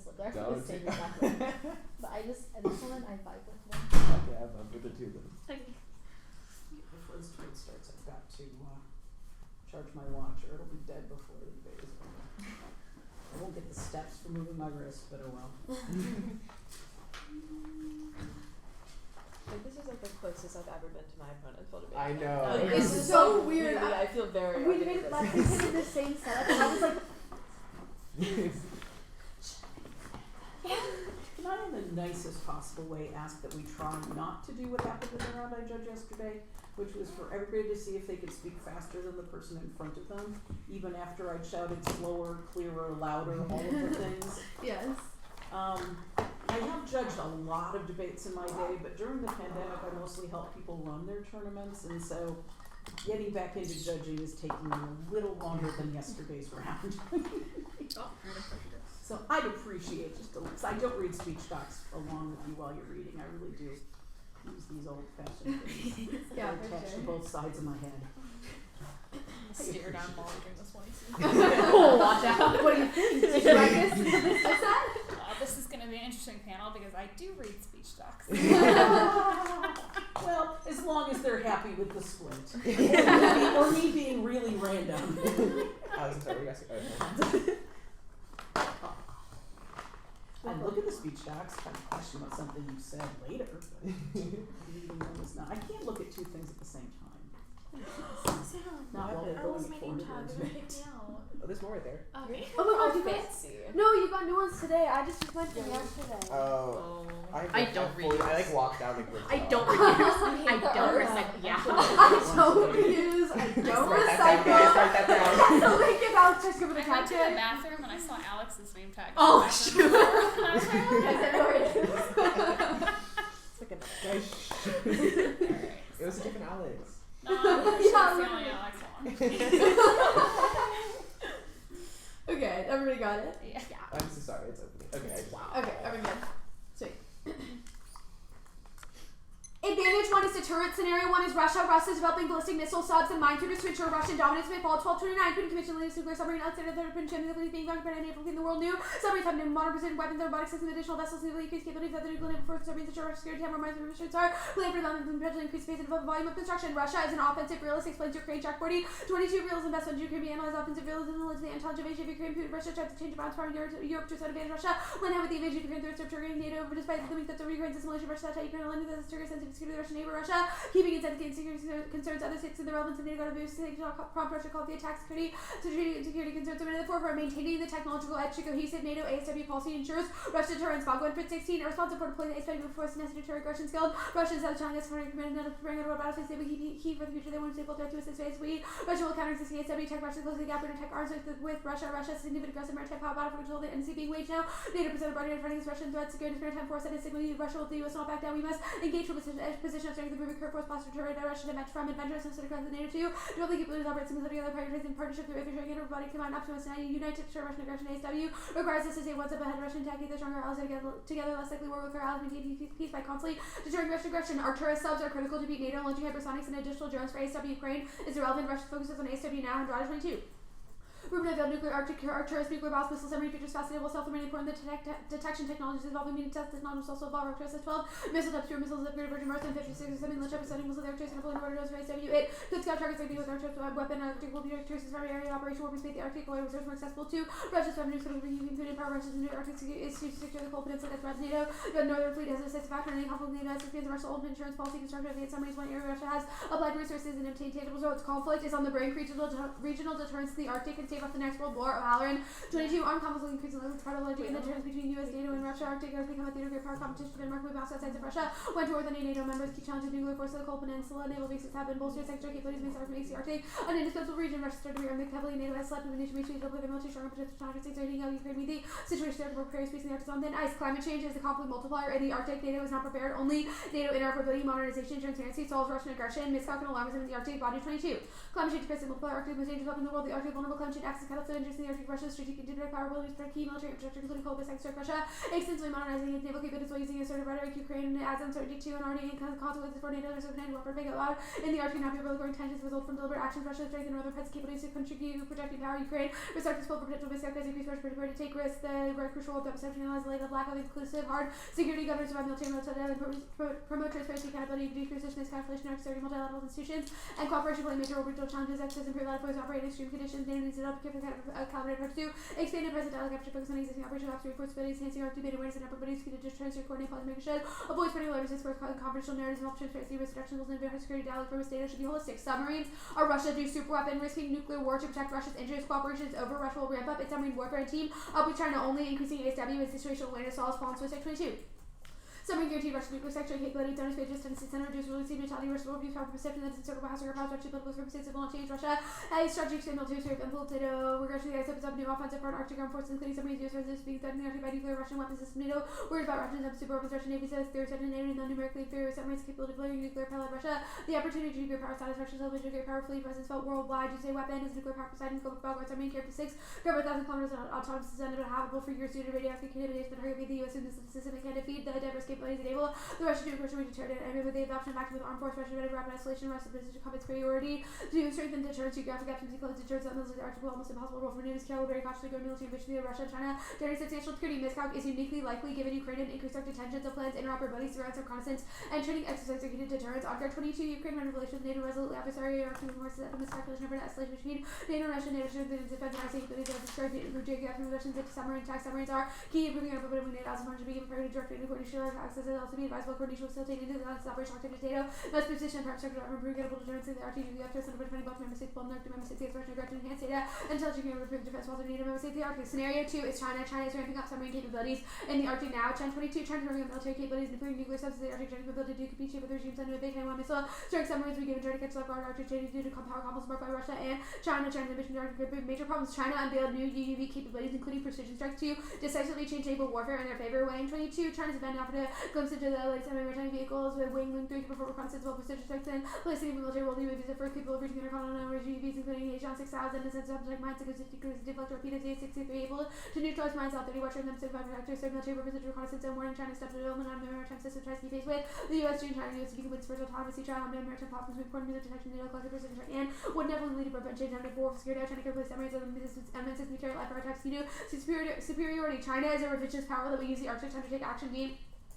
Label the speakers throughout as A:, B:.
A: just live there. They're actually the same exactly. But I just, and this one I vibe with more.
B: Okay, I vibe with it too then.
C: Before this trade starts, I've got to charge my watch or it'll be dead before the debate is over. I won't get the steps for moving my wrist, but oh well.
D: Like, this is like the closest I've ever been to my opponent's full debate.
B: I know.
D: Like,
A: It's
D: this is
A: so
D: like
A: weird.
D: Really, I feel very
A: We made last week in the same setup, and I was like,
C: Can I, in the nicest possible way, ask that we try not to do what happened in the round I judged yesterday, which was for everybody to see if they could speak faster than the person in front of them, even after I'd shouted slower, clearer, louder, all of the things.
A: yes.
C: I have judged a lot of debates in my day, but during the pandemic I mostly helped people run their tournaments, and so getting back into judging is taking me a little longer than yesterday's round. So I'd appreciate just a little, I don't read speech docs along with you while you're reading, I really do use these old-fashioned things.
A: Yeah,
C: They're attached to both sides of my head.
E: Stare down while we drink this one.
A: Oh, watch out. What do you think? Did you like this?
E: This is going to be an interesting panel because I do read speech docs.
C: Well, as long as they're happy with the split. Or me being really random.
B: I'm sorry, you guys
C: I look at the speech docs, kind of question about something you said later, but reading them is not. I can't look at two things at the same time. Not while they're
E: I
C: going
E: was making
C: forward
E: tabs.
C: to
E: You're
C: the
E: gonna kick me out.
B: Oh, there's more right there.
E: Okay.
A: Oh my god, you guys.
D: fancy.
A: No, you got new ones today. I just went from yesterday.
B: Oh.
F: I don't read
B: I like walked out and
F: I don't read I don't recycle. Yeah.
A: I don't reuse. I don't
B: Write that down, guys.
A: recycle.
B: Write that down.
A: So we give out just give it a
E: I went to the
A: content.
E: bathroom and I saw Alex's name tag.
A: Oh,
E: shoot. I was like,
A: Yes, I know where it is.
D: It's like a
B: Guys,
E: alright.
B: it was a different Alex.
E: No, I'm
A: Yeah.
E: the only Alex one.
A: Okay, everybody got it?
E: Yeah.
B: I'm so sorry, it's opening. Okay, wow.
A: Okay, everyone good. Sweet. Advantage 1 is deterrent. Scenario 1 is Russia. Russia is developing ballistic missile subs and mine tuners to ensure Russian dominance may fall. 1229, Putin commissioned the latest nuclear submarine outside of the European champion that being found by an April in the world new. Submarines have new modern precision weapons, robotic systems, additional vessels, naval increased capabilities of the nuclear naval force submarines ensure Russia's security have more mines than Russians are. Plan for them and potentially increased space and volume of construction. Russia is an offensive realist, explains Ukraine jackboarding. 22 realism investment in Ukraine be analyzed offensive realism and the intelligent invasion of Ukraine. Putin, Russia tried to change balance power in Europe to set advantage Russia. When with the invasion of Ukraine, threats of Turkey and NATO, despite the belief that the Ukraine's assimilation of Russia, Ukraine, London, that Turkey sensitive security of the Russian neighbor Russia. Keeping in sensitive security concerns, other states in the relevance of NATO got a boost. Prompt Russia called the attack security concerns are in the forefront. Maintaining the technological edge to cohesive NATO ASW policy ensures Russia deterrence. Bogwan for 16 are responsible for deploying the ASW force necessary to deter aggression skilled. Russians have telling us for preparing out battle space. They will keep for the future. They want to stay full threat to assist space. Russia will counter existing ASW tech. Russia closely gap and attack arms with Russia. Russia's significant aggressive maritime power battle for control of the NC being waged now. NATO presented body in front of Russian threats. Security maritime force that is signal. Russia will the US not back down. We must engage from a position of strength. The moving curve force posture to Russia to match from adventurous and across the NATO too. Developing capabilities operate similarly to other priorities in partnership through infrastructure and robotic command optimus and unite to ensure Russian aggression. ASW requires us to stay one step ahead of Russian attack. Either stronger allies together less likely war with our allies maintain peace by constantly deterring Russian aggression. Arcturus subs are critical to beat NATO. Launching hypersonics and additional drones for ASW Ukraine is irrelevant. Russia focuses on ASW now and Draw 22. Ruben nuclear Arcturus nuclear boss missile submarine features fascinating stealth remaining important. The detection technologies involving meaning test technologies also evolve. Arcturus has 12 missile types, pure missiles upgraded version Mars and 56 or 7 launch episodic missiles. Arcturus and a fully ordered dose for ASW 8 could scout targets like with Arcturus weapon. Arctic will be Arcturus' primary area of operation. Warp space the Arctic oil reserves more accessible to Russia's weapon nukes will be included power. Russia's new Arctic is to secure the cold peninsula that threatens NATO. The Northern Fleet has a decisive factor in any conflict with NATO as it Russia's old insurance policy construction of the submarines. One area Russia has applied resources and obtained tangible results. Conflict is on the brink. Regional deterrence in the Arctic can save up the next world war. Halloran 22 armed conflicts will increase the part of in the terms between US, NATO, and Russia. Arctic has become a theater of power competition for Denmark moving outside of Russia. Went to war with any NATO members. Key challenges nuclear force of the cold peninsula. Naval bases have been bolstered. Sector capabilities makes the Arctic an indispensable region. Russia started to be armed heavily. NATO has slept in the nation reached to play the military strong potential targets. Exerting out Ukraine with the situation there to prepare space in the Arctic zone. Then ice climate change is the conflict multiplier in the Arctic. NATO is not prepared. Only NATO interoperability, modernization, transparency solves Russian aggression. Miscalc and alarmism in the Arctic. Body 22. Climate change faces multiple Arctic most dangerous weapon in the world. The Arctic vulnerable climate change intelligent access cattle to interests in the Arctic. Russia's strategic and diplomatic power abilities protect key military infrastructure, including coal based extra Russia, extensively modernizing its naval capabilities while using assertive rhetoric. Ukraine adds uncertainty to and already consequences for NATO and NATO warfare big out in the Arctic. Not be growing tensions result from deliberate actions. Russia strengthen northern parts capabilities to contribute protecting power. Ukraine restart its full potential risk as increased Russian prepared to take risks. The crucial role of deception analyze the lack of inclusive hard security governance around military and promote transparency, accountability, decrease miscalculation, exerting multilateral institutions, and cooperation play major role regional challenges, access and improve force operate in extreme conditions, NATO needs to develop carefully calibrated approach to expand the present dialogue capture focus on existing operational ops, reinforce abilities, enhancing Arctic debate awareness and everybody's key to deterrence your coordinate policy making sure avoid spreading awareness for confidential narratives and help transparency, risk reduction goals, and advanced security dialogue from data should be holistic. Submarines are Russia do super weapon risking nuclear war to protect Russia's interests. Cooperation is over. Russia will ramp up its submarine warfare and team up with China only, increasing ASW and situational awareness all response to Sec 22. Submarine guaranteed Russian nuclear sector capability, donor space, tendency, center, reduce release, mentality, Russian abuse, power, perception, that encircle by house, or powers, Russian political purposes, it will not change Russia. A strategic signal to serve infiltrated, regression, the opens up new offensive for Arctic armed forces, including submarines, US residents being threatened by nuclear Russian weapons system, NATO, worried about Russian super weapons, Russian Navy says, there's certain NATO, non-numerically inferior submarines capable of deploying nuclear power like Russia. The opportunity to nuclear power status, Russia's elevated nuclear power fleet presence felt worldwide. Use a weapon as nuclear power Poseidon, scope of Belgrade submarine, carry 6, cover 1,000 kilometers autonomous and habitable for years due to radioactive contamination, but target the US in the system that can defeat the diverse capabilities enable the Russian to aggressively deter it, and with the adoption of acting with armed force, Russia ready rapid escalation, Russia's position to combat superiority to strengthen deterrence, geographic absence, close deterrence, that military Arctic will almost impossible role for NATO to carry very cautiously growing military ambition of Russia and China. During national security miscalc is uniquely likely given Ukraine and increased Arctic tensions of plans, interoperability, surveillance, reconnaissance, and training exercise executed deterrence. On Guard 22, Ukraine ran relations with NATO resolutely adversary Arctic forces at the miscalculation over the escalation between NATO and Russia. NATO strengthened its defense and our capabilities as described in geographic relations into submarine attacks. Submarines are key improving our ability with NATO as a to be given priority directly to coordination of access and also be advisable coordination facilitated into the operational activity data. Most position and private sector are improving capable deterrence in the RT the after center defending both member states, both member states, the expression of Russian enhanced data until you can improve defense while NATO member states. The Arctic scenario 2 is China. China is ramping up submarine capabilities in the Arctic now. Chen 22, China's ramping up military capabilities, including nuclear subs. The Arctic China's ability to compete with regimes under a big hand one missile. Strike submarines we given trying to catch up our Arctic China due to power complex marked by Russia and China. China's ambition to Arctic major problems. China unveiled new UUV capabilities, including precision strikes to decisively change naval warfare in their favor. Weighing 22, China's event offered a glimpse into the latest maritime vehicles with Wing Wing 3 before reconnaissance, well precision strikes and placing military world UAVs the first capable of reaching intercontinental UAVs, including Asian 6000 and sensitive object mines, deflect torpedoes, A-63 able to neutralize mines out 30, watching them 75 reactors, serving military purposes, reconnaissance, and warning China stepped development on the maritime system tries to be faced with the U.S. June China U.S. to begin with its first autonomous sea trial on maritime platforms with important nuclear detection, NATO collective precision strike, and would never lead to prevention and for security. China can replace submarines and MSS nuclear life attacks. You know, superiority. China is a revisionist power that will use the Arctic time to take action.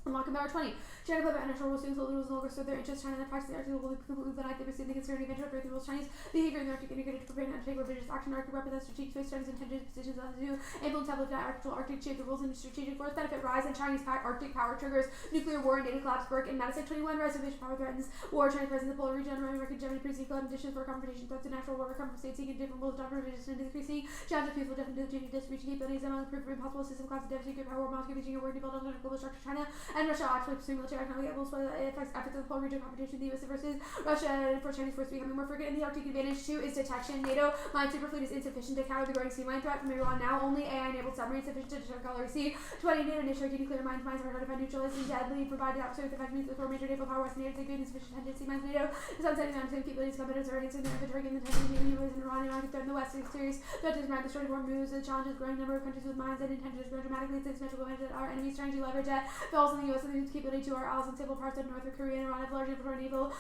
A: Unlocking Power 20. China play by national rules, students, rules, no longer serve their interests. China, in the practice, the Arctic will be completely denied the receive the concerted adventure of breaking rules. Chinese behavior in the Arctic integrated to prepare and undertake revisionist action. Arctic represents strategic space studies and intentions positions as to influence tablet Arctic shape the rules and strategic force benefit rise and Chinese Arctic power triggers nuclear war and data collapse. Burke and Madison 21 reservation power threatens war. China presents the polar region. American Germany pretty equal conditions for confrontation threats to natural war. Come from states seeking different rules. Doctor revisions into increasing challenge of peaceful different distribution capabilities among proof of impossible system class of devastating power war. Moscow beaching a word developed under global structure. China and Russia actually pursuing military economic goals, but it affects efforts of the polar region competition. The US versus Russia for Chinese force becoming more frequent. In the Arctic advantage too is detection. NATO mine superfleet is insufficient to counter the growing sea mine threat from Iran. Now only AI-enabled submarines sufficient to deter color sea. 20 NATO initial nuclear mines are hard to find neutralizing deadly provided outside with effect means the four major naval power west NATO take insufficient tendency mines NATO is unsetting them to capabilities competitors are against the targeting the tendency of US and Iran and threaten the West is serious. Threat is the short war moves the challenges growing number of countries with mines and intentions grow dramatically. It's asymmetrical advantage that our enemies trying to leverage at falls in the US and its capability to our allies in civil parts of North Korea and Iran have largely preferred naval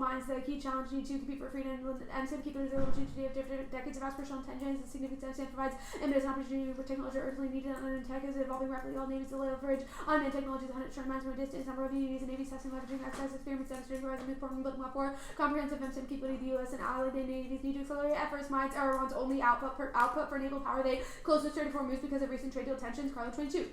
A: mines. The key challenge need to compete for freedom and some capabilities are able to have different decades of aspirational intentions. The significant substance provides impetus and opportunity for technology urgently needed on tech is evolving rapidly. All navies to leverage unmanned technologies, 100 strong mines from a distance. Number of UAVs and navies testing leveraging exercise experiments demonstrating horizon move forming building up for comprehensive MSM capability. The US and allied navies need to accelerate efforts. Mines are Iran's only output for naval power. They close to 34 moves because of recent trade deal tensions. Carlo 22.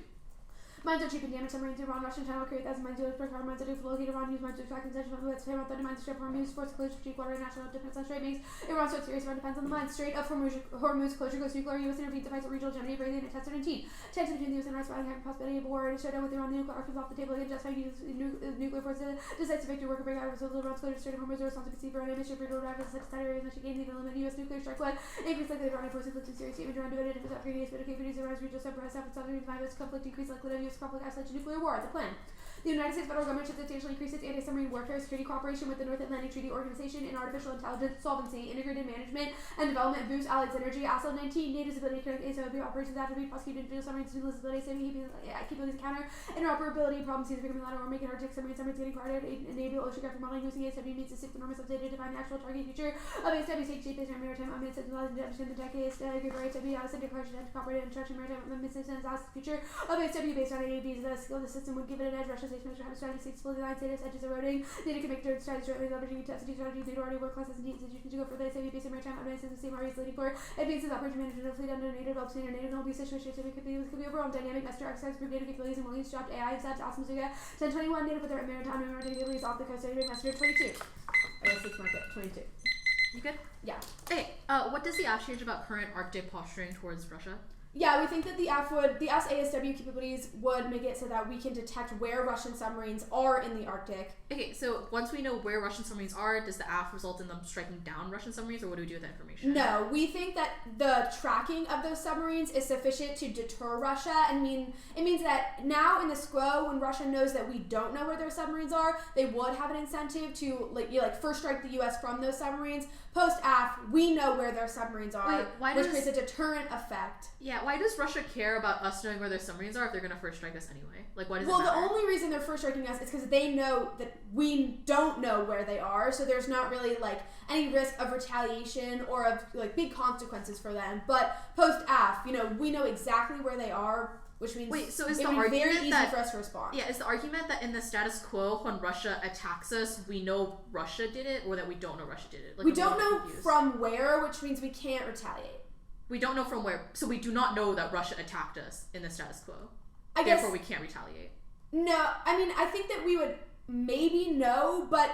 A: Mines are cheap and damage submarines in Iran. Russian China will create 1,000 mines dealers per car. Mines are due for located Iran. Use mines to extract concessions from the West. Paramount 30 mines strip Hormuz. Force closure strategic water and national defense on strait makes Iran so serious. Iran depends on the mines. Strait of Hormuz closure goes nuclear. U.S. intervenes to fight regional Germany, Brazil, and tested 17. Tension between the U.S. and Iran surrounding having possibility of war. Showdown with Iran. The nuclear arms off the table again. Just by using nuclear forces. Decisive victory. Work break out of Iran's closure. Strait of Hormuz. Response to conceive Iran. Mission for drive as such areas. Michigan. The limit. U.S. nuclear strike would increase likely Iran forces inflicting serious damage around divided. If it's upgrading its capabilities. Iran's regional separate conflict increase likelihood of U.S. risk of conflict escalation nuclear war. The plan. The United States federal government should substantially increase its anti-submarine warfare security cooperation with the North Atlantic Treaty Organization in artificial intelligence, solvency, integrated management, and development, boost allied synergy. ASL 19, NATO's ability to conduct ASOB operations after being prosecuted individual submarines to ability saving capabilities counter interoperability problems using becoming louder or making Arctic submarines getting crowded, enable oceanographic modeling using ASW means to stick the normal subdata to define the actual target future of ASW state shape based on maritime unmanned systems to understand the decades group or ASW as a declaration to cooperate in instruction maritime unmanned systems as the future of ASW based on AAVs. The skill of the system would give it an edge. Russia's measure how to strategy explode the line status edges eroding. Data can make direct strategy jointly leveraging intensity strategy data already world class as institutions to go for the ASW based on maritime unmanned systems same areas leading for advances operation management of fleet under NATO developed standard NATO no abuse situation could be overall dynamic master exercise for data capabilities and Williams dropped AI steps Awesome Zuga 1021 NATO put their maritime capabilities off the coast of master 22. I guess let's mark it 22.
F: You good?
A: Yeah.
F: Okay. What does the app change about current Arctic posturing towards Russia?
A: Yeah, we think that the ASW capabilities would make it so that we can detect where Russian submarines are in the Arctic.
F: Okay, so once we know where Russian submarines are, does the app result in them striking down Russian submarines, or what do we do with that information?
A: No, we think that the tracking of those submarines is sufficient to deter Russia. It means that now in the SQO, when Russia knows that we don't know where their submarines are, they would have an incentive to first strike the U.S. from those submarines. Post AF, we know where their submarines are, which creates a deterrent effect.
F: Yeah, why does Russia care about us knowing where their submarines are if they're going to first strike us anyway? Like, why does it matter?
A: Well, the only reason they're first striking us is because they know that we don't know where they are, so there's not really any risk of retaliation or of big consequences for them. But post AF, we know exactly where they are, which means
F: so is
A: it
F: the
A: would be very
F: argument
A: easy
F: that
A: for us to respond.
F: Yeah, is the argument that in the status quo, when Russia attacks us, we know Russia did it, or that we don't know Russia did it?
A: We don't know from where, which means we can't retaliate.
F: We don't know from where, so we do not know that Russia attacked us in the status quo.
A: I guess,
F: therefore, we can't retaliate.
A: No, I think that we would maybe know, but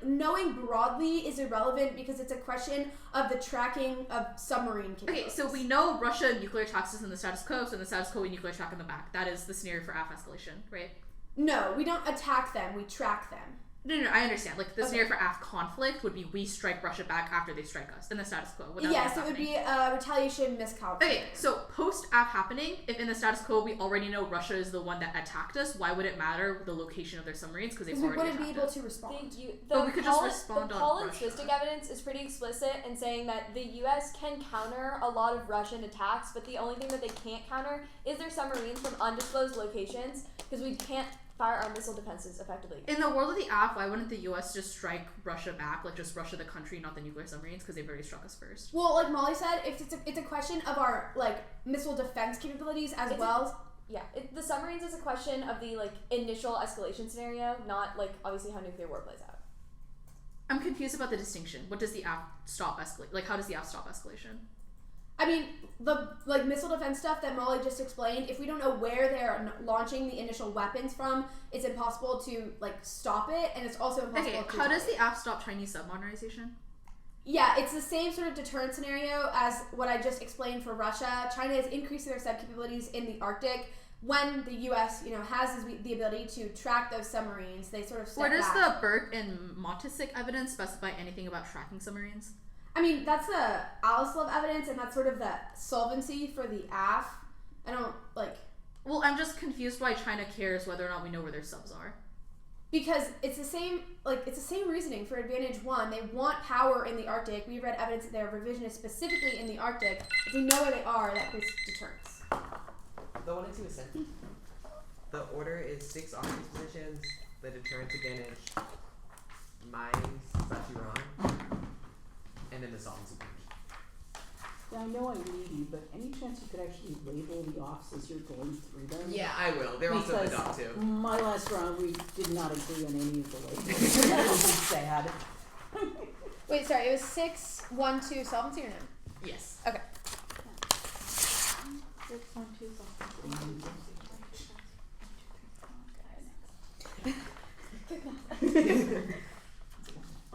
A: knowing broadly is irrelevant because it's a question of the tracking of submarine capabilities.
F: Okay, so we know Russia nuclear attacks us in the status quo, so in the status quo we nuclear attack in the back. That is the scenario for AF escalation, right?
A: No, we don't attack them, we track them.
F: No, I understand. The scenario for AF conflict would be we strike Russia back after they strike us in the status quo.
A: Yes, it would be a retaliation miscalculation.
F: Okay, so post AF happening, if in the status quo we already know Russia is the one that attacked us, why would it matter the location of their submarines? Because they've already attacked us.
A: We wouldn't be able to respond.
D: Thank you.
F: But we could just respond
D: the
F: on
D: Paul and
F: Russia.
D: Swistic evidence is pretty explicit in saying that the U.S. can counter a lot of Russian attacks, but the only thing that they can't counter is their submarines from undisclosed locations, because we can't fire our missile defenses effectively.
F: In the world of the AF, why wouldn't the U.S. just strike Russia back, just Russia the country, not the nuclear submarines, because they've already struck us first?
A: Well, like Molly said, it's a question of our missile defense capabilities
D: the submarines is a question of the initial escalation scenario, not obviously how nuclear war plays out.
F: I'm confused about the distinction. What does the AF stop escalate? How does the AF stop escalation?
A: I mean, the missile defense stuff that Molly just explained, if we don't know where they're launching the initial weapons from, it's impossible to stop it, and it's also impossible to
F: how does the AF stop Chinese submodernization?
A: Yeah, it's the same sort of deterrent scenario as what I just explained for Russia. China is increasing their sub capabilities in the Arctic. When the U.S. has the ability to track those submarines, they sort of step back.
F: Where does the Burke and Montesic evidence specify anything about tracking submarines?
A: I mean, that's the Alislov evidence, and that's sort of the solvency for the AF. I don't
F: Well, I'm just confused why China cares whether or not we know where their subs are.
A: Because it's the same reasoning for Advantage 1. They want power in the Arctic. We've read evidence that they are revisionist specifically in the Arctic. If we know where they are, that creates deterrence.
B: The 1 and 2 is sent. The order is 6 offense positions, the deterrence advantage, mines/Iran, and then the solvency punch.
C: Now, I know I'm needy, but any chance you could actually label the offs as you're going through them?
B: Yeah, I will. They're also in the doc too.
C: My last round, we did not agree on any of the labels. That was sad.
A: Wait, sorry, it was 6, 1, 2 solvency or no?
F: Yes.
A: Okay.
C: 6, 1, 2,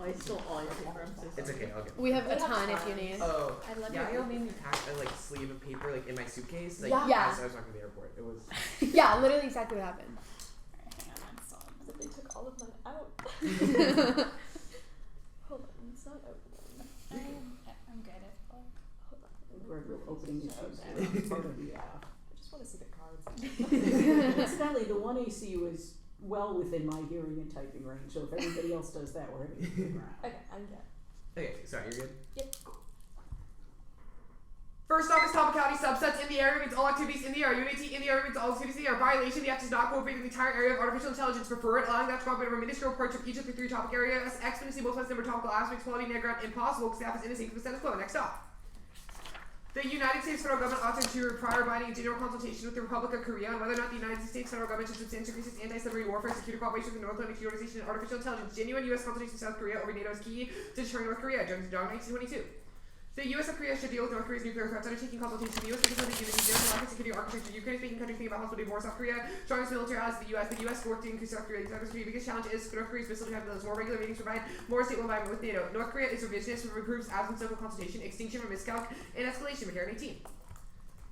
C: I stole all your papers.
B: It's okay, I'll get
A: We have a
D: We have
A: ton if
D: tons.
A: you need.
B: Oh,
D: I love
B: yeah,
D: your
B: you made me pack a sleeve of paper in my suitcase.
A: Yeah.
B: As I was talking to the airport. It was.
A: Yeah, literally exactly what happened.
E: Alright, hang on, I'm still in.
D: But they took all of mine out. Hold on, it's not opening.
E: I'm good at book.
C: We're opening the part of the
D: I just want to see the cards.
C: Incidentally, the one ACU is well within my hearing and typing range, so if everybody else does that, we're having a good round.
D: Okay, I'm good.
B: Okay, sorry, you're good?
D: Yep.
B: First off is topicality subsets. In the area means all activities in the area. Unity in the area means all activities in the area. Violation, the act does not cooperate with the entire area of artificial intelligence. Prefer it, allowing that to cooperate over a minuscule part of each of the 3 topic areas. Exponentially multiplies the number of topical aspects, quality, negative, impossible, because staff is in the sake of the status quo. Next up. The United States federal government ought to ensure prior binding general consultation with the Republic of Korea on whether or not the United States federal government should substantially increase its anti-submarine warfare, security cooperation with the North Atlantic Treaty Organization, and artificial intelligence. Genuine U.S. consultation with South Korea over NATO is key to deterring North Korea. John 1922. The U.S. and Korea should deal with North Korea's nuclear threats, undertaking consultation with the U.S. because of the unity, general market security architecture. Ukraine is making countries think about possibility of war with South Korea. Strongest military allies of the U.S. The U.S. work to increase South Korea. The biggest challenge is North Korea's missile capabilities. More regular meetings provide more stable environment with NATO. North Korea is revisionist, improves absence of consultation, extinction from miscalc, and escalation. McCarran 18.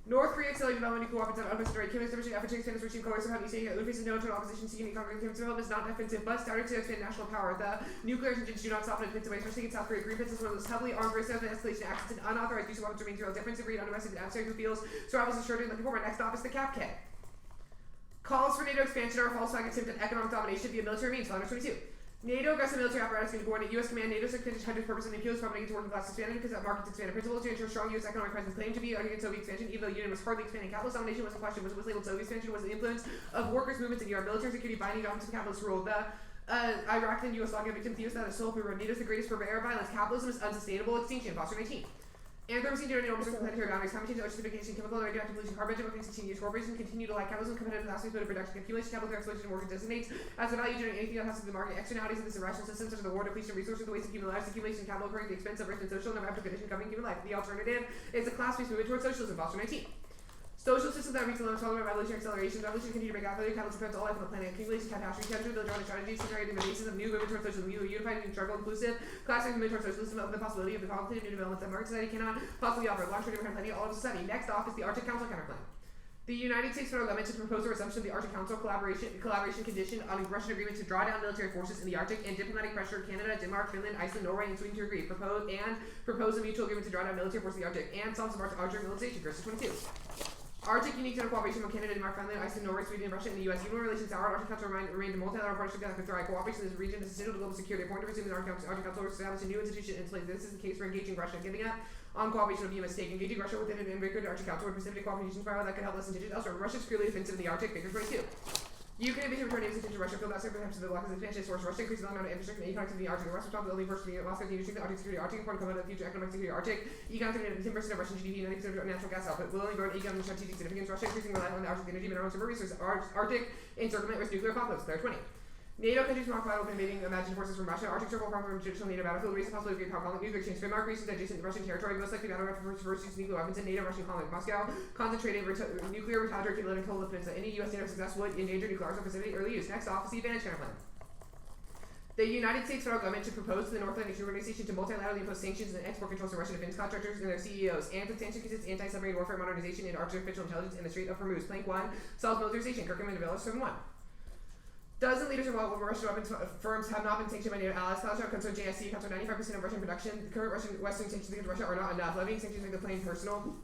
B: North Korea accelerated development of nuclear weapons on unprecedented rate. Kim is demonstrating effort to expand its regime coercive how East Asia faces no internal opposition seeking economic development is not offensive, but started to expand national power. The nuclear engines do not stop in a defensive way, especially in South Korea. Greenpeace is one of those heavily armed race of escalation actions and unauthorized use of weapons remains real. Difference of breed, undomestic adversary who feels survival is assured and looking forward. Next off is the Cap K. Calls for NATO expansion are a false flag attempt at economic domination via military means. 22. NATO aggressive military apparatus can coordinate U.S. command. NATO secretary country's purpose and appeals from against working class expanded because that markets expanded. Principles to ensure strong U.S. economic presence claimed to be against Soviet expansion, even though the Union was hardly expanding. Capitalist domination was a question. Was labeled Soviet expansion was the influence of workers' movements in Europe. Military security binding dominance of capitalist rule. The Iraq and U.S. lawgiver victim theos that is sole proof. NATO is the greatest purveyor of violence. Capitalism is unsustainable. Extinction. Foster 19. Anthropocene generally enormous planetary boundaries. Climate change, oceanification, chemical and radioactive pollution, carbon emission, 16 years. Corporations continue to lack capitalism, competitive aspects, mode of production, accumulation, capital exploitation, and workers designates as a value generating anything that has to do with the market. Externalities of this irrational system, such as the war, depletion of resources, the waste of human lives, accumulation of capital occurring at the expense of rich and social, and of condition governing human life. The alternative is a class-based movement towards socialism. Foster 19. Social systems that reach the limit of revolutionary acceleration. Revolution continue to break out further. Capitalism prevents all life on the planet. Accumulation, catastrophe, capture, the drone strategies, generating the basis of new movement towards socialism. Unified, struggle, inclusive, class-based movement towards socialism, of the possibility of the qualitative new developments that market society cannot possibly offer. Long-term different planning all of society. Next off is the Arctic Council counterclaim. The United States federal government should propose a resumption of the Arctic Council collaboration condition on a Russian agreement to draw down military forces in the Arctic and diplomatic pressure Canada, Denmark, Finland, Iceland, Norway, and Sweden to agree. Propose a mutual agreement to draw down military forces in the Arctic and solve some Arctic militarization. Verse 22. Arctic unique to cooperation among Canada, Denmark, Finland, Iceland, Norway, Sweden, Russia, and the U.S. Human relations our Arctic Council remained a multilateral partnership that could thrive. Cooperation in this region is essential to global security. Important to resume the Arctic Council to establish a new institution in place. This is the case for engaging Russia. Giving up on cooperation would be a mistake. Engaging Russia within an invigorated Arctic Council or Pacific cooperation spiral that could help less indigenous elsewhere. Russia is clearly offensive in the Arctic. Figure 22. Ukraine invasion return nations into Russia feel that perhaps the block is expansion source. Russia increases the amount of infrastructure and economic activity in the Arctic. The West responsibility for the Moscow to strengthen Arctic security. Arctic important component of the future economic security. Arctic economic activity 10% of Russian GDP, 90% of natural gas output. Will only grow in economic strategic significance. Russia increasing reliance on the Arctic energy, mineral, and timber resources. Arctic encirclement with nuclear apocalypse. There 20. NATO countries more vital than invading imagined forces from Russia. Arctic circle from traditional NATO battlefield. Raise the possibility of great power conflict. Nuclear exchange. Denmark regions adjacent to Russian territory. Most likely battle for first use nuclear weapons in NATO Russian conflict. Moscow concentrated nuclear retaliatory capability in Cold Peninsula. Any U.S. NATO success would endanger nuclear arsenal facility early use. Next off is the advantage counterplan. The United States federal government should propose to the North Atlantic Treaty Organization to multilaterally impose sanctions and export controls on Russian defense contractors and their CEOs. And substantially consists anti-submarine warfare modernization and artificial intelligence in the Strait of Hormuz. Plank 1 solves militarization. Kirkman develops 7-1. Dozen leaders of Russian weapons firms have not been sanctioned by NATO allies. Klaus concerned JSC accounts for 95% of Russian production. The current Western sanctions against Russia are not enough. Levying sanctions make the plane personal.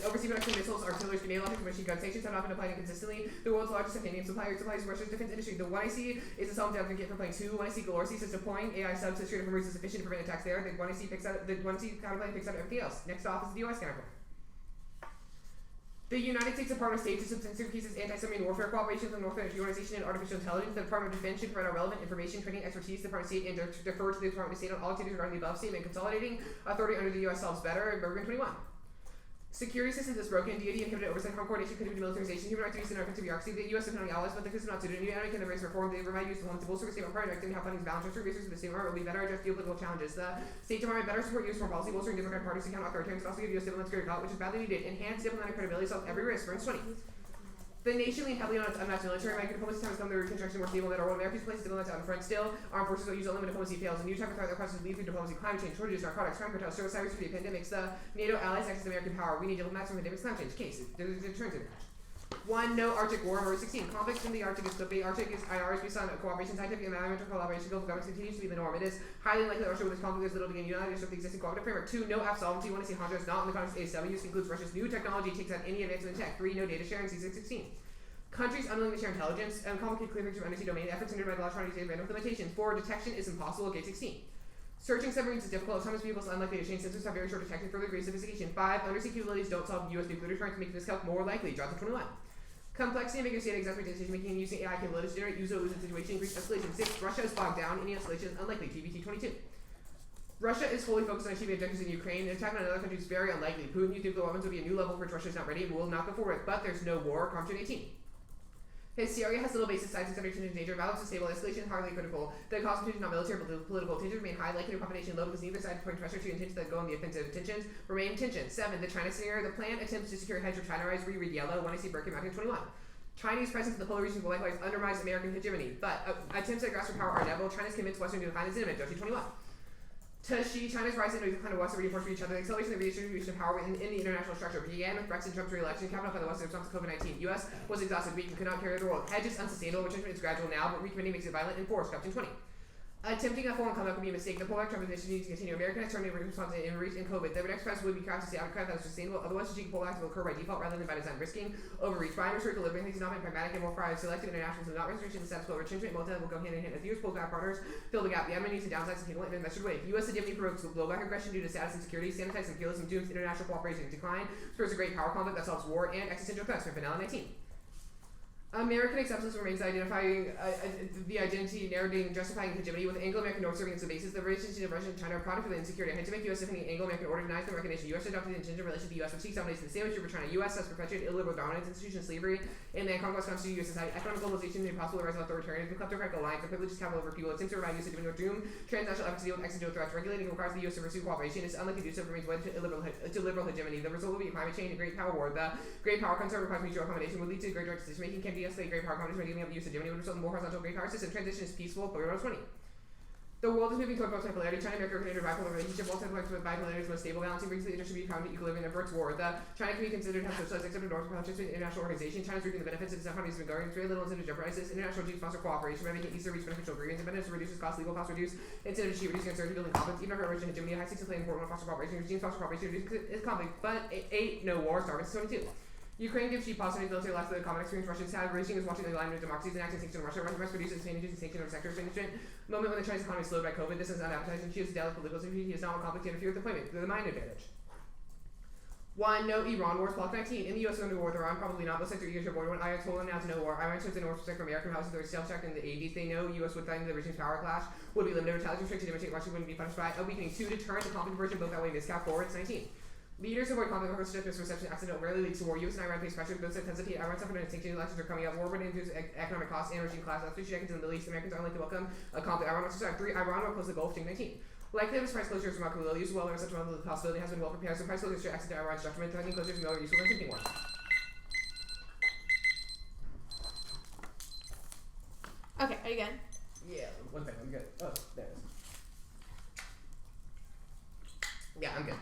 B: Overseas production missiles, artillery, grenade launchers, machine gun sanctions have not been applied consistently. The world's largest titanium supplier supplies Russia's defense industry. The one I see is a self-advocate for playing 2. One I see Galorsi says deploying AI subs to Strait of Hormuz is sufficient to prevent attacks there. The one I see counterplane picks out everything else. Next off is the US counterplane. The United States Department of State to substantially increases anti-submarine warfare cooperation with the North Atlantic Treaty Organization and artificial intelligence. The Department of Defense should provide relevant information, training, expertise to the Department of State and defer to the Department of State on all activities regarding the above statement. Consolidating authority under the U.S. solves better. Bergen 21. Security systems is broken. DoD inhibited oversight, coordination, could be demilitarization, human rights abuse, and offensive bureaucracy. The U.S. is not allies, but the Christian not suited. New enemy can embrace reform. They provide use diplomacy to bolster the state department, directing how funding is balanced. Resources of the state department will be better address geopolitical challenges. The State Department better support U.S. foreign policy, bolstering Democratic parties to counter authoritarians, and also give U.S. diplomatic clout, which is badly needed. Enhance diplomatic credibility, solve every risk. Verse 20. The nation leaned heavily on its unmatched military might. Diplomacy time has come to reconstruction more stable than our world. America's place diplomats out in front still. Armed forces will use only when diplomacy fails. A new type of threat that crosses lead through diplomacy, climate change, shortages, narcotics, crime cartels, suicide, cybersecurity, pandemics. The NATO allies access to American power. We need diplomats from pandemics, climate change. Case. There's a turn to that. 1. No Arctic War. Verse 16. Conflicts in the Arctic is clippy. Arctic is IR is based on cooperation, scientific and environmental collaboration. Global governments continues to be the norm. It is highly likely that Russia with this conflict is little to gain united with the existing cooperative framework. 2. No absolvency. 1. See Honduras not in the context of ASW. This includes Russia's new technology takes out any advancement in tech. 3. No data sharing. C616. Countries unwilling to share intelligence and complicate clear picture of undersea domain efforts hindered by the law trying to save random limitations. 4. Detection is impossible. Gate 16. Searching submarines is difficult. Autonomous vehicles unlikely to change. Sensors have very short detection. Further degree of sophistication. 5. Undersea capabilities don't solve U.S. nuclear deterrence, making this calc more likely. Johnson 21. Complexity and ambiguous data exacerbate decision making and using AI capabilities to generate use or lose in situation. Increased escalation. 6. Russia is bogged down. Any escalation is unlikely. TBT 22. Russia is fully focused on achieving objectives in Ukraine. An attack on another country is very unlikely. Putin used nuclear weapons would be a new level for which Russia is not ready and will not go forward. But there's no war. Compton 18. Hysteria has little basis, size, extension, and danger. Balance is stable. Escalation is hardly critical. The constitution is not military but political. Tensions remain high. Likelihood of combination low because neither side is putting pressure to intentions that go on the offensive. Tensions remain tension. 7. The China scenario. The plan attempts to secure hedge for China rise. Reread yellow. 1 I see Birkin Mountain 21. Chinese presence in the polar regions will likewise undermine American hegemony. But attempts at grasp for power are inevitable. China's convinced Western decline is imminent. Doshi 21. China's rise into decline of West are reinforced for each other. The acceleration of the redistribution of power within the international structure began with Brexit and Trump's re-election, capped off by the West in response to COVID-19. U.S. was exhausted, weak, and could not carry the world. Hedge is unsustainable, retrenchment is gradual now, but recommitting makes it violent and forced. Captain 20. Attempting a foreign comeback would be a mistake. The polar Trump administration needs to continue. America has turned in response in COVID. The next press would be crafted to stay out of that is sustainable. Otherwise, strategic pullbacks will occur by default rather than by design, risking overreach. By research, delivering things not been pragmatic and more prior selective internationals and not restriction the status quo. Retrenchment multi will go hand in hand as the U.S. pulls back partners fill the gap. The enemies and downsides and people in a measured way. U.S. hegemony provokes blowback aggression due to status insecurity, sanitized imperialism dooms international cooperation decline, spurs a great power conflict that solves war and existential threats. For Vanilla 19. American acceptance remains identifying the identity, narrating, justifying hegemony, with Anglo-American North serving as the basis. The relationship of Russia and China are product of the insecurity. Hence, to make U.S. defending Anglo-American order denies the recognition. U.S. adopted the intention relation to the U.S., which seeks domination of the same issue for China. U.S. has perpetuated illiberal dominance, institution slavery, and the conquest constitute U.S. society. Economic globalization, the impossible rise of authoritarianism, kleptocratic alliance, the privileges capital over people. Attempts to revive U.S. hegemony or doom transnational efforts to deal with existential threats. Regulating requires the U.S. to pursue cooperation. It's unlikely to do so remains wedded to liberal hegemony. The result will be a climate change and great power war. The great power concern requires mutual accommodation, would lead to great direct decision making, can de-escalate great power companies by giving up the use of hegemony, would result in more horizontal great power system. Transition is peaceful. But 20. The world is moving toward multipolarity. China and America are committed to a bipolar relationship. Bipolarity is the most stable, balancing brings the industry found in equilibrium and averts war. China can be considered to have socialized accepted norms for participation in international organizations. China is reaping the benefits of its economy has been guarding. Very little incentive to jeopardize this. International G sponsor cooperation by making easier reach beneficial agreements. Independence reduces costs, legal costs reduce. Incentive to cheat, reducing uncertainty, building confidence. Even after Russian hegemony, high stakes play an important role in foster cooperation. Regime foster cooperation reduces conflict. But 8, no war. Starving 22. Ukraine gives cheap positive military life to the common experience Russians had. Racing is watching the alignment of democracies and acting sanction in Russia. Russia produces advantages and sanction of sectors management. Moment when the Chinese economy is slowed by COVID. This is not appetizing. She is delicate political security. He is not want conflict to interfere with deployment. The mind advantage. 1. No Iran wars. Block 19. In the U.S. going to war with Iran? Probably not. Both sides are eager to avoid one. Ayatollah announced no war. Iran turns the North protect from American houses. They were self-checked in the 80s. They know U.S. would find the regime's power clash. Would be limited. Retaliation restricted. Imitate Russia wouldn't be punished by a weakening. 2. Deterrent. The conflict version both that way. Miscap forward. It's 19. Leaders avoid conflict over such misperception accident rarely leads to war. U.S. and Iran face pressure. Both sides hesitate. Iran suffered an extinction. Elections are coming up. War would induce economic costs and regime class. After 2 seconds in the Middle East, Americans are unlikely to welcome a conflict. Iran wants to start. 3. Iran will close the Gulf. 19. Likelihood of price closure is remarkably low. Used well, there is such a level of possibility has been well prepared. So price closures to exit Iran's document. Threatening closures is more useful than thinking one.
A: Okay, are you good?
B: Yeah, one second. I'm good. Oh, there it is. Yeah, I'm good.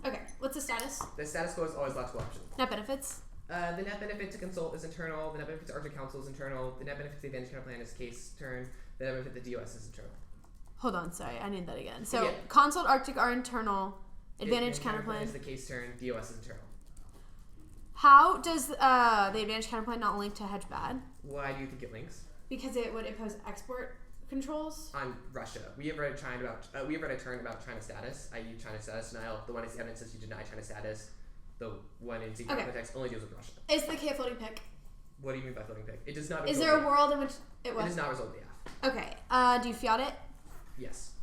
A: Okay, what's the status?
B: The status quo is always logical option.
A: Net benefits?
B: The net benefit to consult is internal. The net benefit to Arctic Council is internal. The net benefit to the Advantage Counter Plan is case turn. The net benefit to the DOS is internal.
A: Hold on, sorry, I need that again. So,
B: Yeah.
A: Consult Arctic are internal. Advantage Counter Plan
B: is the case turn. DOS is internal.
A: How does the Advantage Counter Plan not link to hedge bad?
B: Why do you think it links?
A: Because it would impose export controls.
B: On Russia, we have read a turn about China status, i.e. China status denial. The one is evidence says you deny China status. The one in secret context only deals with Russia.
A: Is the K a floating pick?
B: What do you mean by floating pick? It does not.
A: Is there a world in which it was?
B: It does not result in the F.
A: Okay. Do you fiat it?
B: Yes.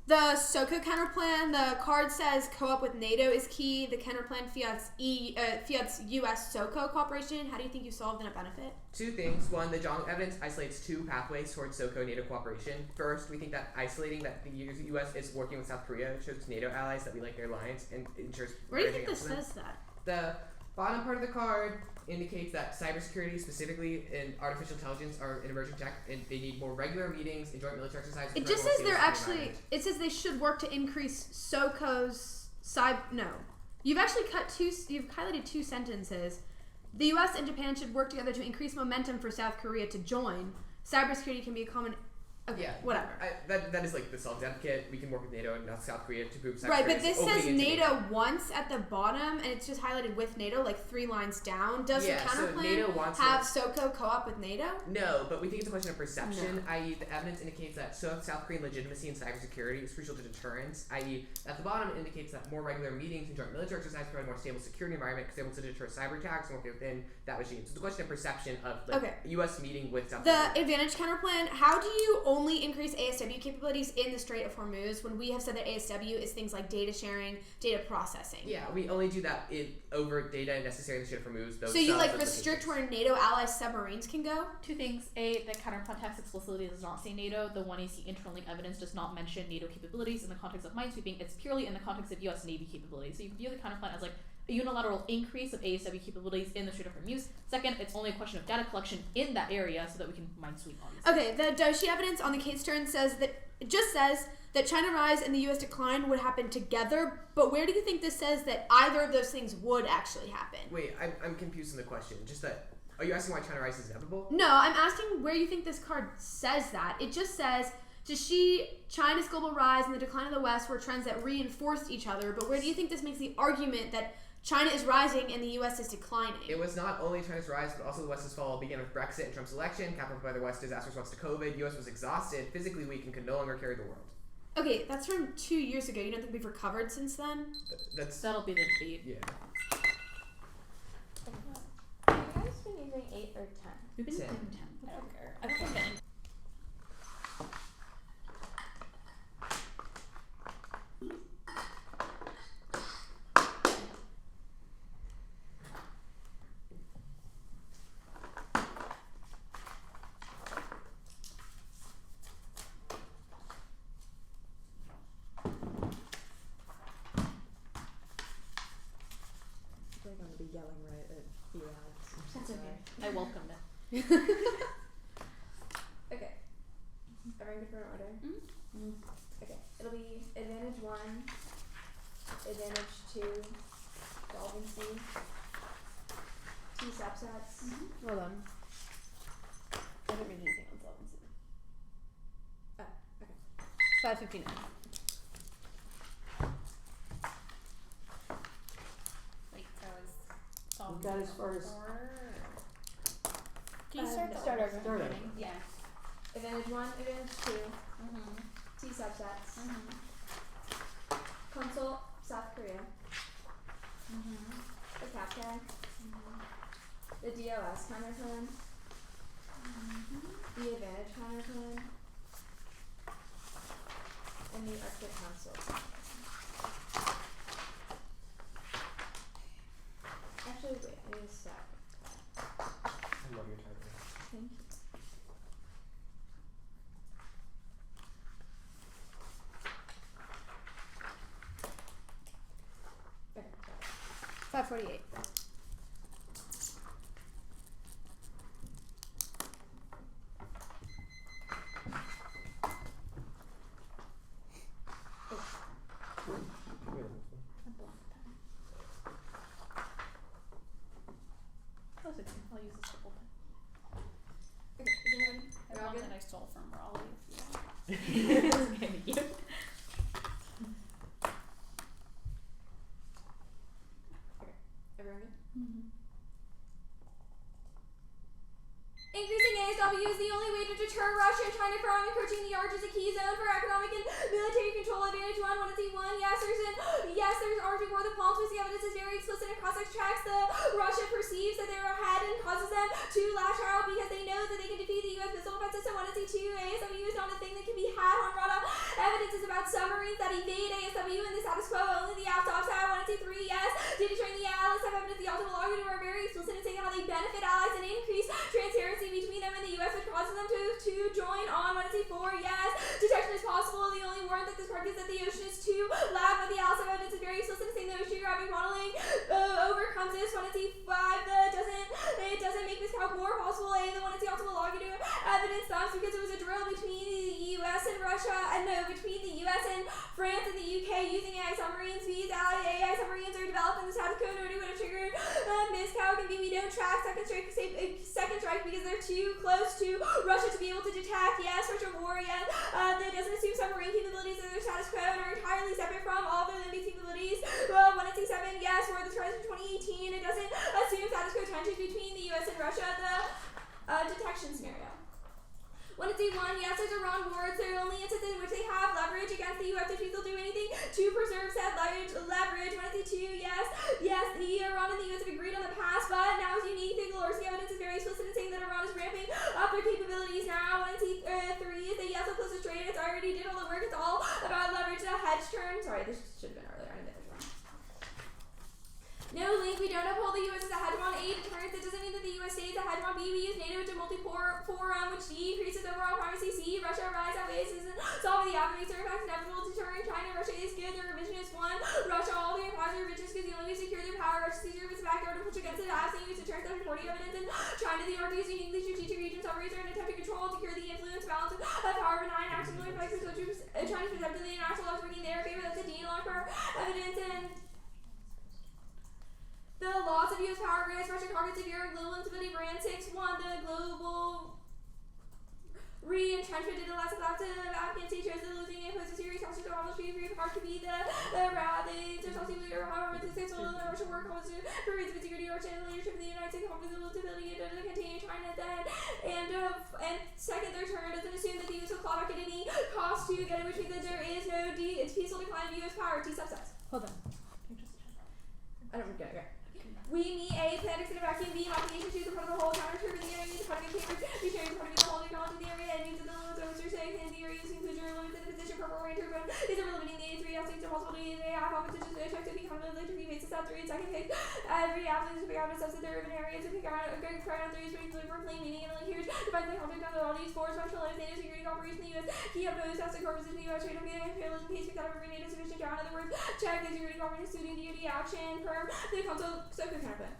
A: The SOCO counter plan, the card says co-op with NATO is key. The counter plan fiats U.S. SOCO cooperation. How do you think you solve the net benefit?
B: 2 things. 1, the John evidence isolates 2 pathways towards SOCO NATO cooperation. First, we think that isolating that the U.S. is working with South Korea shows NATO allies that we like their alliance and ensures.
A: Where do you think this says that?
B: The bottom part of the card indicates that cybersecurity, specifically in artificial intelligence, are an emerging tech, and they need more regular meetings and joint military exercises.
A: It just says they're actually. It says they should work to increase SOCO's cyber. No, you've actually You've highlighted 2 sentences. The U.S. and Japan should work together to increase momentum for South Korea to join. Cybersecurity can be a common Okay,
B: Yeah,
A: whatever.
B: That is like the self advocate. We can work with NATO and South Korea to prove
A: Right, but
B: Korea's
A: this says
B: opening into
A: NATO once at the bottom, and it's just highlighted with NATO, like 3 lines down. Does
B: Yeah,
A: the
B: so
A: counterplan
B: NATO wants
A: have SOCO co-op with NATO?
B: No, but we think it's a question of perception,
A: No.
B: i.e. the evidence indicates that South Korean legitimacy and cybersecurity is crucial to deterrence, i.e. at the bottom it indicates that more regular meetings and joint military exercise provide a more stable security environment because they're able to deter cyber attacks and work within that regime. So it's a question of perception of
A: Okay.
B: U.S. meeting with South
A: The
B: Korea.
A: advantage counterplan, how do you only increase ASW capabilities in the Strait of Hormuz when we have said that ASW is things like data sharing, data processing?
B: Yeah, we only do that over data necessary in the Strait of Hormuz.
A: So you restrict where NATO ally submarines can go?
F: 2 things. A, the counterplan text explicitly does not say NATO. The 1AC interlink evidence does not mention NATO capabilities in the context of minesweeping. It's purely in the context of U.S. Navy capabilities. So you can view the counterplan as like a unilateral increase of ASW capabilities in the Strait of Hormuz. Second, it's only a question of data collection in that area so that we can minesweep, obviously.
A: Okay, the Doshi evidence on the Kate Stern says that China rise and the U.S. decline would happen together, but where do you think this says that either of those things would actually happen?
B: Wait, I'm confused in the question. Just that, are you asking why China rise is inevitable?
A: No, I'm asking where you think this card says that. It just says, China's global rise and the decline of the West were trends that reinforced each other, but where do you think this makes the argument that China is rising and the U.S. is declining?
B: It was not only China's rise, but also the West's fall began with Brexit and Trump's election, capped off by the West's disastrous response to COVID. U.S. was exhausted, physically weak, and could no longer carry the world.
A: Okay, that's from 2 years ago. You don't think we've recovered since then?
F: That'll be the debate.
B: Yeah.
D: Have you guys been using 8 or 10?
F: We've been
B: 10.
F: using 10.
E: I don't care. I don't think that
G: I feel like I'm gonna be yelling right at you, Alex.
D: That's okay.
F: I welcome it.
D: Okay. Everyone good for an order? Okay. It'll be advantage 1, advantage 2, solvency, 2 subsets.
A: Hold on. I didn't read anything on solvency.
D: Oh, okay.
A: 559.
E: wait, so is
C: We got as far as
E: Can you start the
D: Start
E: order?
D: over.
C: start over.
E: Yeah.
D: Advantage 1, advantage 2,
E: Mm-hmm.
D: 2 subsets.
E: Mm-hmm.
D: Consult South Korea.
E: Mm-hmm.
D: The CAPCAG. The DOS counterclan. The advantage counterclan. And the Arctic Council. Actually, wait, I need to stop.
B: I love your title.
D: Thank you. Okay, got it.
A: 548.
F: That's okay. I'll use this purple pen.
D: Okay, is everyone?
E: I
D: We're all
E: one
D: good?
E: that I stole from Raleigh. If you want.
F: Okay, thank you.
D: Everyone good?
E: Mm-hmm.
D: Increasing ASW is the only way to deter Russia and China from encroaching the arch as a key zone for economic and military control. Advantage 1, 1 and C1. Yes, there's Arctic War. The Palms the evidence is very explicit and cross-sex tracks. Russia perceives that they're ahead and causes them to lash out because they know that they can defeat the U.S. missile defense system. 1 and C2. ASW is not a thing that can be had on Rada. Evidence is about submarines that evade ASW and the status quo. Only the aft stops out. 1 and C3. Yes, data train the allies have evidence. The ultimate lawyer are very explicit in saying how they benefit allies and increase transparency between them and the U.S., which causes them to join on. 1 and C4, yes. Detection is possible. The only warrant that this card gives that the ocean is too loud, but the ALSA evidence is very explicit in saying the oceanographic modeling overcomes this. 1 and C5, it doesn't make this calc more possible. The 1 and C ultimate longitude evidence stops because it was a drill between the U.S. and Russia, and no, between the U.S. and France and the U.K. using AI submarines. These AI submarines are developed in the South Dakota, would have triggered miscalc and we don't track second strike strike because they're too close to Russia to be able to detect. Yes, Russia war, yes. That doesn't assume submarine capabilities that are status quo and are entirely separate from all their limited capabilities. 1C7, yes, war the tries in 2018. It doesn't assume status quo tensions between the US and Russia. The detection scenario. 1C1, yes, there's Iran war. It's their only instance in which they have leverage against the US, which means they'll do anything to preserve said leverage. 1C2, yes, the Iran and the US have agreed on the past, but now it's unique. The Gorski evidence is very explicit in saying that Iran is ramping up their capabilities now. 1C3 is that yes, they'll close the strait. It's already did all the work. It's all about leverage. The hedge turn. Sorry, this should have been earlier. I didn't get this wrong. No link, we don't uphold the US as a hegemon. A, deterrence. It doesn't mean that the US stays a hegemon. B, we use NATO as a multi-forum, which decreases overall primacy. C, Russia rise outweighs solving the operating certificates inevitable deterring China. Russia is good, their revisionist one. Russia all their implies their revisionist because the only way to secure their power. Russia sees its backyard and push against it. Absent use deterrence after 40 evidence. And China, the RP is uniquely strategic regions operates an attempt to control, secure the influence, balance of power, benign action, really reflects Chinese presumptively and actual laws working in their favor. That's a D long for evidence and the loss of U.S. power grants Russian targets of Europe, global instability, brand 6-1, the global re-entrenchment into the last collapse of Afghanistan shows the losing and post series hostage to almost free hard to be the route. The intercession of however the successful in the Russian war calls for reasons of security, Russian leadership of the United States, confidence, stability, and to continue China then. And second, their turn doesn't assume that the U.S. will claw back at any cost to get it, which means that there is no it's peaceful decline of U.S. power. T subsets.
F: Hold on.
D: I don't get it. We meet A, planets in a vacuum. B, modification choose a part of the whole counter turn in the area means a part of the paper. B, sharing part of the whole technology in the area. It means that the limits of which are saying in the area using inclusion or limits in the position purple range turbo is ever limiting the A3 aspects of possibility. They have competitions to attract to become the electric basis at 3 and second pick. Every athlete is to pick out a subset of urban areas to pick out a good crowd on 3 is particularly for plain meaning and only here's defines the context of all these force functional and NATO security cooperation in the US. Key opposed has the corpus in the US trade on imperialism case because every NATO sufficient to in other words check the security cooperation student DoD action perm the console so could kind of thing.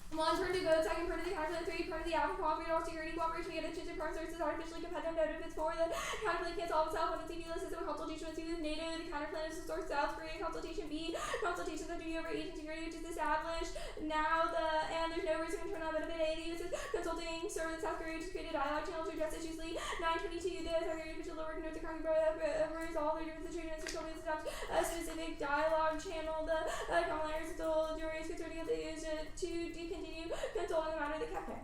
D: 1 turn to vote, 2nd turn to the counterplay, 3 turn to the alpha cooperative all security cooperation, we get attention from services artificially competitive note if it's 4 the counterplay can't solve itself on the TV list is a consultation with NATO, the counterplan is the source South Korea consultation B, consultations under over agent security which is established now and there's no risk of internal benefit A, the US is consulting service South Korea just created a dialogue channel to address issues lead 922 the South Korea official lower North Korea resolve their differences trading and social media steps a specific dialogue channel the common layers still juries concerning the use to continue controlling the matter of the cafe.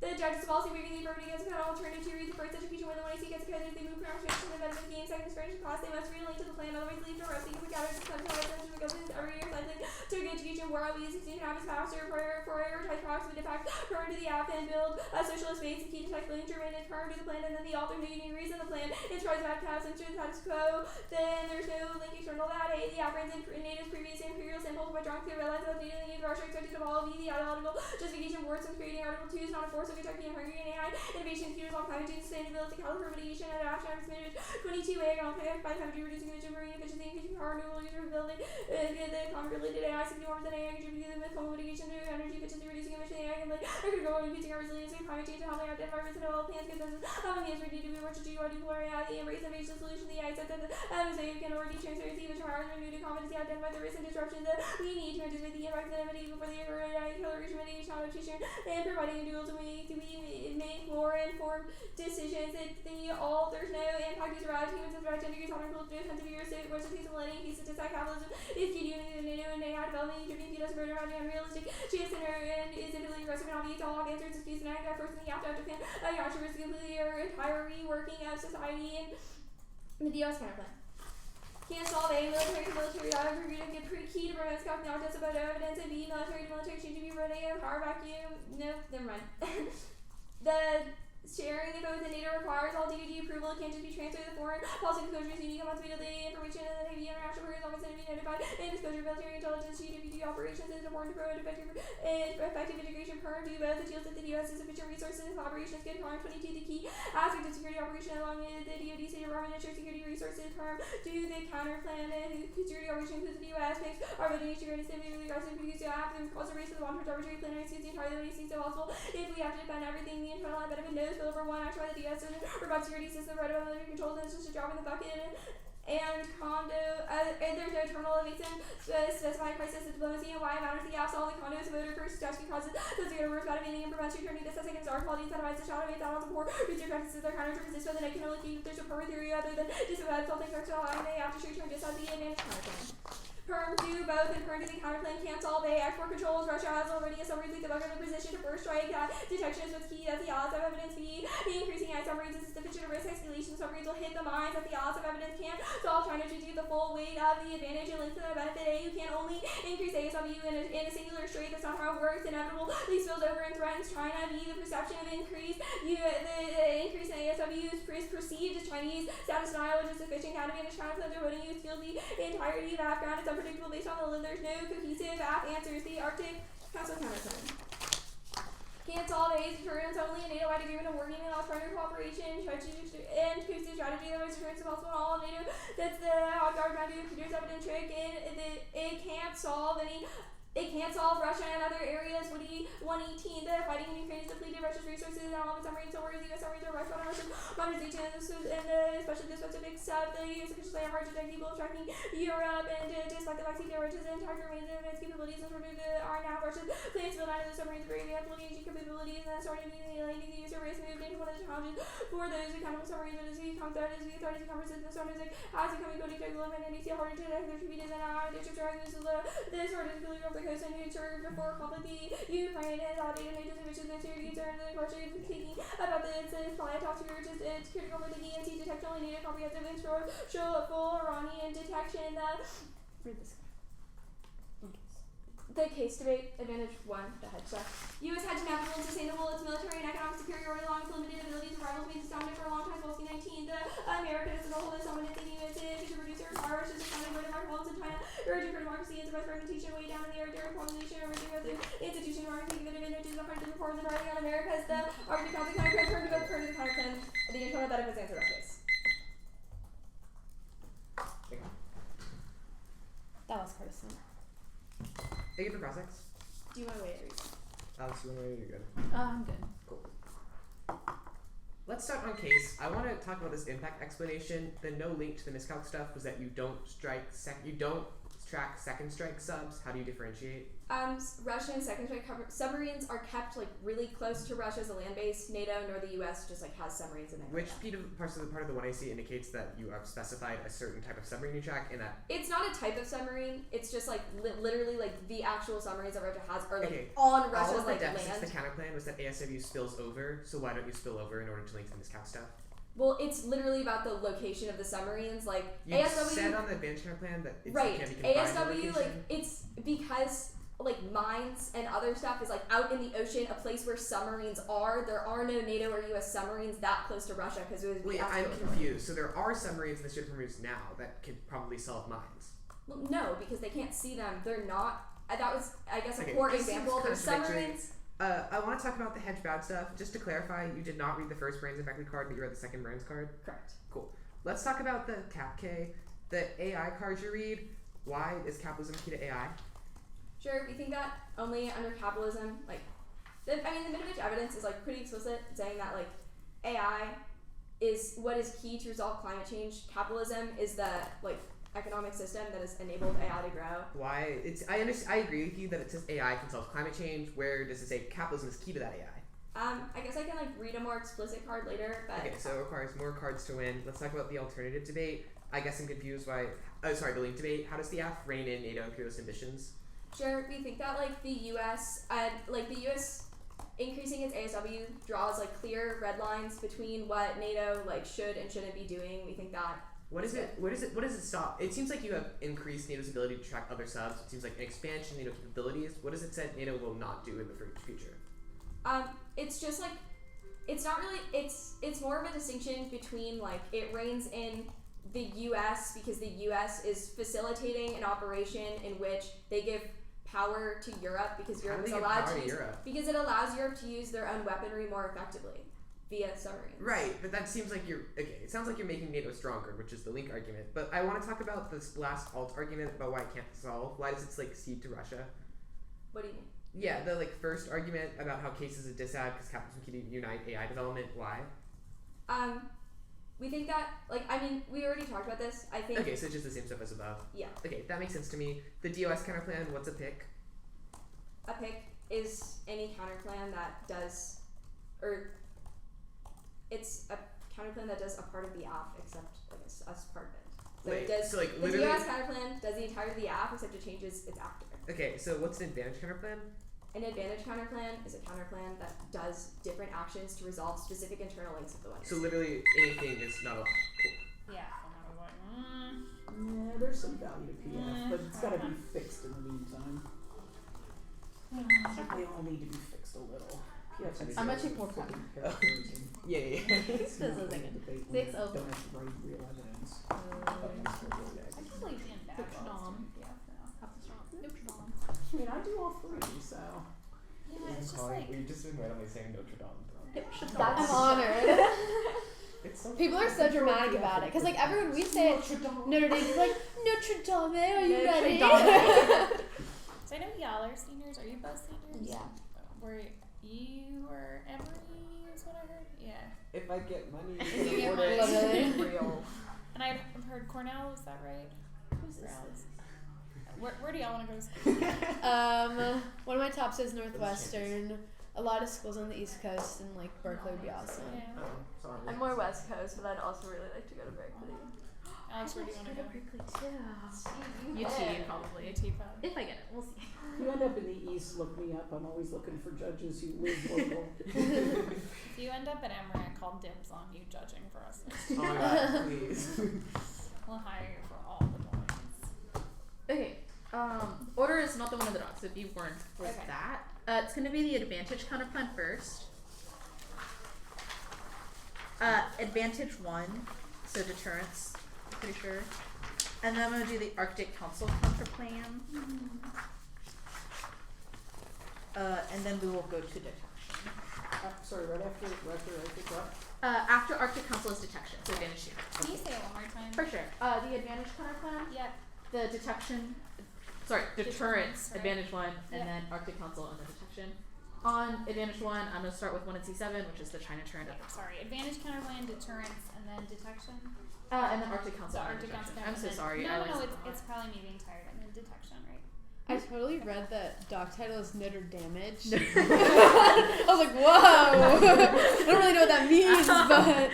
D: The judge's policy briefing the affirmative against a penal alternative to read the first execution when the one gets a code if they move from arbitration to the game second expansion class they must relate to the plan otherwise leave to arrest the counter to centralize them to government every year cycling to education where we 16 have his master prioritize proximate effect prior to the app and build a socialist base and key to technically intermittent prior to the plan and then the alternating reason the plan is tries to have pass into the status quo then there's no link external that A the app runs in NATO's previous imperial samples by drawing clear realize that the Russia expected to follow B the ideological justification words and creating article 2 is not a force of Kentucky and Hungary and AI innovation computers on climate change sustainability caliber mitigation and adaptation estimated 22A on by time reducing emission marine efficiency increasing power renewable usability the climate related AI 60 norms and AI contributing to the mitigation to energy efficiency reducing emission AI and are going to increasing our resilience and climate change and how they have environments and develop plans consensus how many answers need to be worked to do or deploy AI the embrace innovation solution the AI said that the MSA can already transparency which powers renew to competency identify the risks and disruptions that we need to anticipate the impacts of enmity before the AI acceleration mitigation adaptation and providing a dual to make more informed decisions that there's no impact is around humans as gender use on our defensive years what's the piece of millennium piece of decide capitalism is getting NATO and AI development European pedos very unrealistic she is center and is ability aggressive and obvious all answers is peace and anger first and you have to defend risk completely or entire reworking of society and the DOS kind of plan. Can't solve A, military to military aggregate get pretty key to prevent scouting not just about evidence and B, military to military exchange to be running a power vacuum. No, never mind. The sharing the code with the NATO requires all DoD approval. It can't just be transferred to the foreign policy disclosures. You need to come to the information and the Navy international affairs office and be notified and disclosure of military intelligence GWD operations is important to promote effective integration per do both the deals that the US has sufficient resources and collaboration is good for 22 the key aspect of security operation along with the DoD state department ensure security resources term do the counter plan and security operation includes the US makes our voting security significantly aggressive because you have to also raise the long-term arbitrary plan and the entire way seems so possible if we have to defend everything the internal line benefit knows but over one actually the US and robust security system right about military controls and it's just a drop in the bucket and and there's no terminal evasive specified crisis of diplomacy and why it matters the all the condos voter first strategy causes the zero words about evading and prevention turning this second star quality incentivize the shadow based on support research practices are counter to resist but then I can only think there's a perma theory other than just about something structural and they have to turn just as the advantage counterplan. Perm do both and perm do the counterplan can't solve they export controls. Russia has already a submarine fleet that in position to first strike detection is what's key as the odds of evidence be the increasing submarines is sufficient risk escalation submarines will hit the mines that the odds of evidence can't solve China to do the full weight of the advantage and link to the benefit you can only increase ASW in a singular strait that's not how it works inevitably spills over and threatens China b the perception of increase the increase in ASW is perceived as Chinese status denial which is sufficient to advantage China so they're voting you steals the entirety of Afghan it's unpredictable based on the live there's no cohesive answers the Arctic Council counterplan can't solve AIDS deterrence only a NATO-wide agreement of working in alternative cooperation and cohesive strategy that was deterrence possible in all of NATO that's the hot guard trying to do Peter's evident trick and it can't solve Russia and other areas. 118, the fighting in Ukraine is depleted Russia's resources and all of its submarines, so whereas the US submarines are rushed on Russian modernization and especially the specific sub, the US officials have hard to detect people tracking Europe and despite the vaccine, Russia's entire remains of its capabilities and sort of are now Russia's plans to build out of the submarines for ample energy capabilities and starting to be the user race moved into one of the challenges for those accountable submarines that is the authorities and conferences and the submarines has become coding to global and NDC harder to detect their repeated and district driving this sort of clearly off the coast and ensure before conflict the Ukraine has outdated NATO's ambitions and security concerns and Russia is thinking about the supply top tier which is it's critical for the DNC detection only needed comprehensive and show full Iranian detection read this the case debate, advantage 1, the hedge stuff. U.S. hedge navigable and sustainable, its military and economic superiority along its limited ability to rival means dominant for a long time, 12C19. The American as a whole is dominant in the U.S. future producers are Russia's economic greater market homes in China, urging for democracy and surprise fragmentation way down in the air, direct colonization, urging for the institution of democracy, given advantages of hundreds of reforms and driving on America as the Arctic Council counterplan, turn to the counterplan, the internal benefits answer that case. That was partisan.
B: Thank you for cross-ex.
D: Do you want to wait or
B: Alex, you want to you're good.
F: I'm good.
B: Cool. Let's start on case. I want to talk about this impact explanation. The no link to the miscalc stuff was that you don't track second strike subs. How do you differentiate?
D: Russian second strike submarines are kept like really close to Russia as a land base. NATO nor the US just like has submarines in there.
B: Which part of the 1AC indicates that you have specified a certain type of submarine you track in that?
D: It's not a type of submarine. It's just like literally like the actual submarines that Russia has are like on
B: All
D: Russia's
B: of the
D: like land.
B: the counterplan was that ASW spills over, so why don't you spill over in order to link to the miscalc stuff?
D: Well, it's literally about the location of the submarines. Like
B: You
D: ASW
B: said on the advanced counterplan that it
D: right.
B: can't be confined to
D: ASW
B: location.
D: like it's because like mines and other stuff is like out in the ocean, a place where submarines are. There are no NATO or US submarines that close to Russia because it would be.
B: Wait, I'm confused. So there are submarines in the strip routes now that could probably solve mines.
D: Well, no, because they can't see them. They're not. That was, I guess, a
B: Okay,
D: poor
B: this
D: example.
B: seems
D: There's
B: contradictory.
D: submarines.
B: I want to talk about the hedge bad stuff. Just to clarify, you did not read the first Brains Infected card, but you read the second Brains card?
D: Correct.
B: Cool. Let's talk about the Cap K. The AI cards you read. Why is capitalism key to AI?
D: Sure, we think that only under capitalism, like, the Middlewich evidence is like pretty explicit, saying that like AI is what is key to resolve climate change. Capitalism is the like economic system that has enabled AI to grow.
B: Why? I agree with you that it says AI can solve climate change. Where does it say capitalism is key to that AI?
D: I guess I can like read a more explicit card later, but
B: Okay, so it requires more cards to win. Let's talk about the alternative debate. I guess I'm confused why. The link debate. How does the AF rein in NATO imperialist ambitions?
D: sure, we think that like the U.S. Increasing its ASW draws like clear red lines between what NATO like should and shouldn't be doing. We think that. What does
B: it stop? It seems like you have increased NATO's ability to track other subs. It seems like an expansion of NATO capabilities. What does it say NATO will not do in the future?
D: It's just like, it's not really, it's more of a distinction between like, it reigns in the US because the US is facilitating an operation in which they give power to Europe because Europe is allowed to use, because it allows Europe to use their own weaponry more effectively via submarines.
B: Right, but that seems like it sounds like you're making NATO stronger, which is the link argument. But I want to talk about this last alt argument about why it can't solve. Why does it like cede to Russia?
D: What do you mean?
B: Yeah, the like first argument about how cases are disad because capitalism can unite AI development. Why?
D: We think that, like, I mean, we already talked about this. I think.
B: Okay, so it's just the same stuff as above.
D: Yeah.
B: Okay, that makes sense to me. The DOS counterplan, what's a pick?
D: A pick is any counterplan that does, or it's a counterplan that does a part of the app except like a part of it. So
B: Wait,
D: it does.
B: so, like,
D: the
B: literally-
D: DOS counterplan does the entirety of the app except it changes its actor.
B: Okay, so what's an advantage counterplan?
D: An advantage counterplan is a counterplan that does different actions to resolve specific internal links of the one.
B: So literally anything is not allowed. Cool.
E: Yeah. And I was like,
C: Yeah, there's some value to PF, but it's gotta be fixed in the meantime. They all need to be fixed a little. PF
F: I'm gonna take more copy.
B: Yeah.
C: It's not
F: This is
C: really
F: like
C: a debate when
F: 6
C: you
F: over.
C: don't have to write real evidence.
E: I just like being bad.
F: Notre
E: while
F: Dame.
E: it's doing PF now.
F: Have to stop. Notre Dame.
C: I mean, I do all three, so.
E: Yeah, it's just like.
H: We've just been randomly saying Notre Dame.
D: That's
A: I'm honored.
H: It's so
A: People are so dramatic about it. Because, like, everyone, we say it, Notre Dame, they're like, Notre Dame, are you
F: Notre
A: ready?
F: Dame.
E: So I know y'all are seniors. Are you both seniors?
A: Yeah.
E: Were you or Emory is what I heard? Yeah.
H: If I get money,
E: If you
H: you
E: get
H: can
E: money.
H: afford it.
A: Real.
E: And I've heard Cornell, is that right?
F: Who's this?
E: Where do y'all want to go to school?
A: One of my tops is Northwestern. A lot of schools on the East Coast, and, like, Berkeley would be awesome.
E: Yeah.
H: Oh, sorry.
D: I'm more West Coast, but I'd also really like to go to Berkeley.
E: Alex, where do you want to go?
F: Berkeley too. UT probably.
E: UT probably.
F: If I get it, we'll see.
C: If you end up in the East, look me up. I'm always looking for judges who live local.
E: If you end up at Emory, I call dibs on you judging for us.
H: Oh my god, please.
E: We'll hire you for all the points.
F: Okay. Order is not the one of the dogs, if you weren't for
E: Okay.
F: that. It's gonna be the advantage counterplan first. Advantage 1, so deterrence, I'm pretty sure. And then I'm gonna do the Arctic Council counterplan. And then we will go to detection.
C: Sorry, right after I think what?
F: After Arctic Council is detection, so advantage 2.
E: Can you say it one more time?
F: For sure. The advantage counterplan,
E: Yep.
F: the detection, deterrence,
E: right?
F: advantage 1, and
E: Yep.
F: then Arctic Council and then detection. On advantage 1, I'm gonna start with 1 and C7, which is the China turn.
E: Sorry, advantage counterplan, deterrence, and then detection.
F: And then Arctic Council.
E: So
F: and
E: Arctic Council.
F: detection. I'm so sorry.
E: No,
F: I
E: no,
F: was,
E: it's probably me being tired. And then detection, right?
A: I totally read that doc title is Notre Damage. I was like, whoa! I don't really know what that means, but.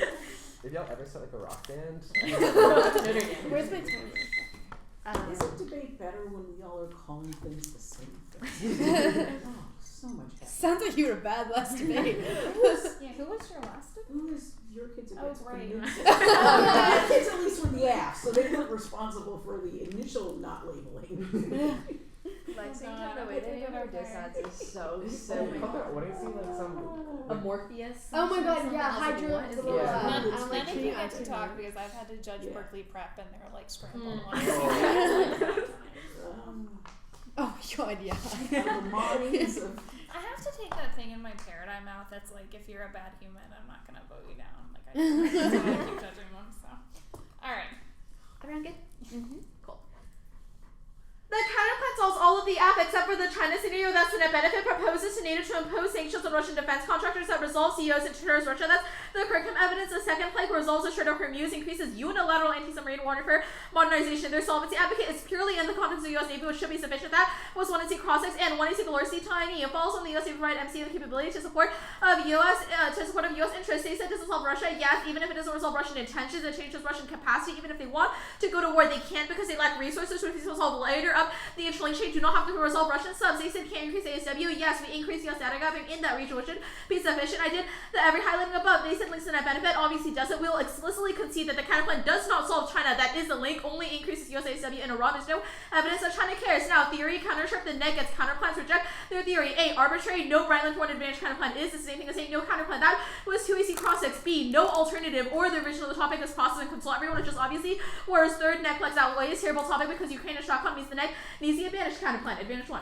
H: Did y'all ever start like a rock band?
F: Notre Dame.
A: Where's my timer?
C: Isn't debate better when we all are calling things the same thing? Oh, so much better.
A: Sounds like you were a bad last debate.
E: Yeah, who was your last debate?
C: Who is your kids?
E: Oh, right.
C: My kids at least were the F, so they weren't responsible for the initial not labeling.
D: Lexi,
E: God,
D: the
E: I
D: way
E: hope
D: they
E: they
D: name
E: did
D: our
E: okay.
D: diss ads is so
H: Oh
D: silly.
H: my god, what is he like some
F: Amorpheus.
A: Oh my god,
F: Something
A: yeah,
F: else, like,
A: Hydra.
F: what is
A: little,
F: it?
H: Yeah.
A: I'm
E: None
A: like,
E: of
A: can
E: you
A: you
E: get
A: answer
E: to talk
A: me?
E: because I've had to judge
C: Yeah.
E: Berkeley prep and they're like scrambled.
A: Oh my god, yeah.
C: Out of the minds of
E: I have to take that thing in my paradigm out that's like, if you're a bad human, I'm not gonna vote you down. Like I just keep judging them. So, all right.
F: Everyone good?
A: Mm-hmm.
F: Cool. The counterplan solves all of the app except for the China scenario. That's when a benefit proposes to NATO to impose sanctions on Russian defense contractors that resolve CEOs and terrorist Russia. That's the curriculum evidence. The second plank resolves the Strait of Hormuz, increases unilateral anti-submarine warfare modernization. Their solvency advocate is purely in the context of the U.S. Navy, which should be sufficient. That was 1 and C cross-ex and 1 and C galore C tiny. It falls on the U.S. Navy provide MC the capability to support of U.S. interests. They said this will solve Russia. Yes, even if it doesn't resolve Russian intentions, it changes Russian capacity. Even if they want to go to war, they can't because they lack resources. Which will solve later up the interlink chain. Do not have to resolve Russian subs. They said can't increase ASW. Yes, we increase U.S. data gathering in that region, which should be sufficient. I did the every highlighting above. They said links to net benefit obviously doesn't. We'll explicitly concede that the counterplan does not solve China. That is the link. Only increases U.S. ASW in Iran. There's no evidence that China cares. Now, theory, countertrip, the net gets counterplans reject their theory. A, arbitrary, no Brightland for an advantage counterplan is the same thing as saying no counterplan. That was 2AC cross-ex. B, no alternative or the original the topic is process and consult everyone, which is obviously whereas third neck flex outweighs terrible topic because Ukraine and Stockholm means the neck needs the advantage counterplan. Advantage 1.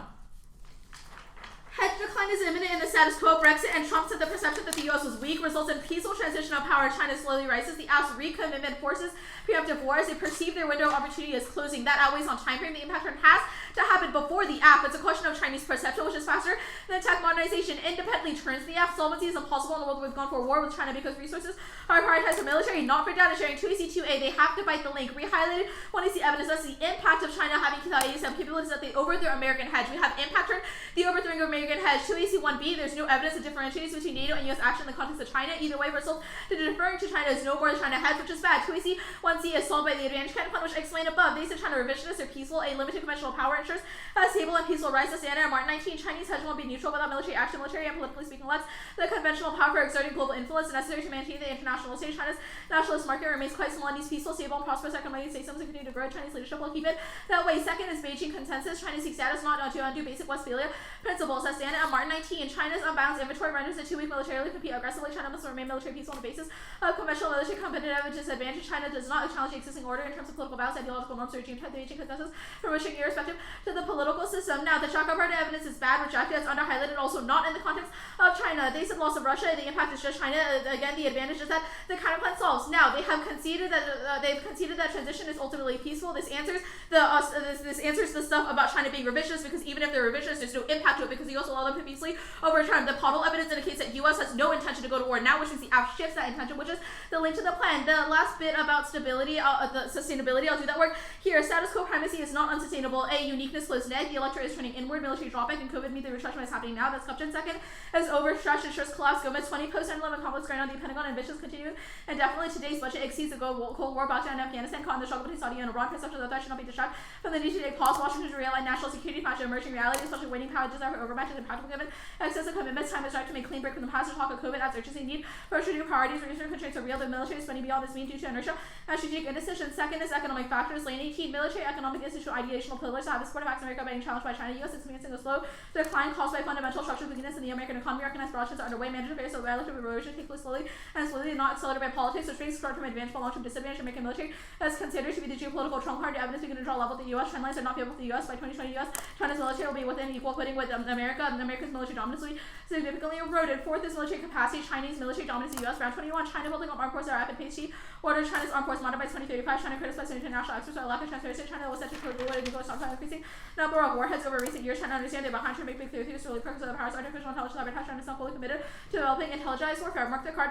F: Hedge decline is imminent in the status quo. Brexit and Trump said the perception that the U.S. was weak results in peaceful transition of power. China slowly rises. The app's recommitment forces preemptive war as they perceive their window of opportunity is closing. That outweighs on time frame. The impact turn has to happen before the app. It's a question of Chinese perception, which is faster than tech modernization. Independently turns the app. Solvency is impossible in a world where we've gone for war with China because resources are prioritized for military, not for data sharing. 2AC2A, they have to bite the link. Re-highlighted 1AC evidence. That's the impact of China having 87 capabilities that they overthrow American hedge. We have impact turn, the overthrowing of American hedge. 2AC1B, there's no evidence that differentiates between NATO and US action in the context of China. Either way, results to deferring to China is no more than China hedge, which is bad. 2AC1C is solved by the advantage kind of plan, which I explained above. They said China revisionist or peaceful. A limited conventional power ensures a stable and peaceful rise to standard. Martin 19, Chinese hedge won't be neutral without military action. Military and politically speaking lets the conventional power for exerting global influence necessary to maintain the international stage. China's nationalist market remains quite small and needs peaceful, stable, and prosperous economic systems and continue to grow. Chinese leadership will keep it that way. Second is Beijing consensus. China seeks status not to undo basic Westphalia principles. That's standard at Martin 19. China's unbalanced inventory renders it too weak militarily to compete aggressively. China must remain military peaceful on the basis of conventional military competitive disadvantage. China does not challenge the existing order in terms of political balance, ideological norms, or regime type. The Beijing consensus from wishing irrespective to the political system. Now, the Chaka party evidence is bad, rejected, it's under highlighted, also not in the context of China. They said loss of Russia, the impact is just China. Again, the advantage is that the counterplan solves. Now, they have conceded that transition is ultimately peaceful. This answers the stuff about China being revisionist, because even if they're revisionist, there's no impact to it because the US allow them to peacefully overturn. The Podol evidence indicates that US has no intention to go to war now, which means the app shifts that intention, which is the link to the plan. The last bit about stability, the sustainability, I'll do that work here. Status quo primacy is not unsustainable. A uniqueness closed net. The electorate is turning inward. Military drawback and COVID mean the retrenchment is happening now. That's Kupchan. Second as overstretched ensures collapse. Gomez 20 post 9/11 conflicts going on. The Pentagon ambitions continue, and definitely today's budget exceeds the Cold War. Pakistan and Afghanistan caught in the struggle between Saudi and Iran. Perception of the threat should not be distracted from the need to take pause. Washington to realign national security match emerging reality, especially winning power desire for overmatches and practical given excessive commitments. Time is right to make clean break from the past. To talk of COVID adds urgency need for strategic priorities. Reducing constraints are real. The military is spending beyond this mean due to inertia and strategic indecision. Second is economic factors. Lane 18, military, economic, institutional, ideational pillars to have the support of America being challenged by China. U.S. experiencing a slow decline caused by fundamental structural weakness in the American economy. Recognized broad are underway. Managed affairs so relative erosion take place slowly and slowly, not accelerated by politics, which brings short-term advantage but long-term disadvantage. American military is considered to be the geopolitical trump card. The evidence begin to draw level with the U.S. Trend lines are not favorable to the U.S. By 2020, U.S. China's military will be within equal footing with America. America's military dominance will be significantly eroded. Fourth is military capacity. Chinese military dominance in the U.S. Round 21. China building up armed forces at a rapid pace. She orders China's armed force modern by 2035. China criticized international experts for a lack of transparency. China was set to code reward and stockpile increasing number of warheads over recent years. China understand they're behind to make big theories to really purpose of the powers. Artificial intelligence arbitrage. China is not fully committed to developing intelligence warfare. Mark the card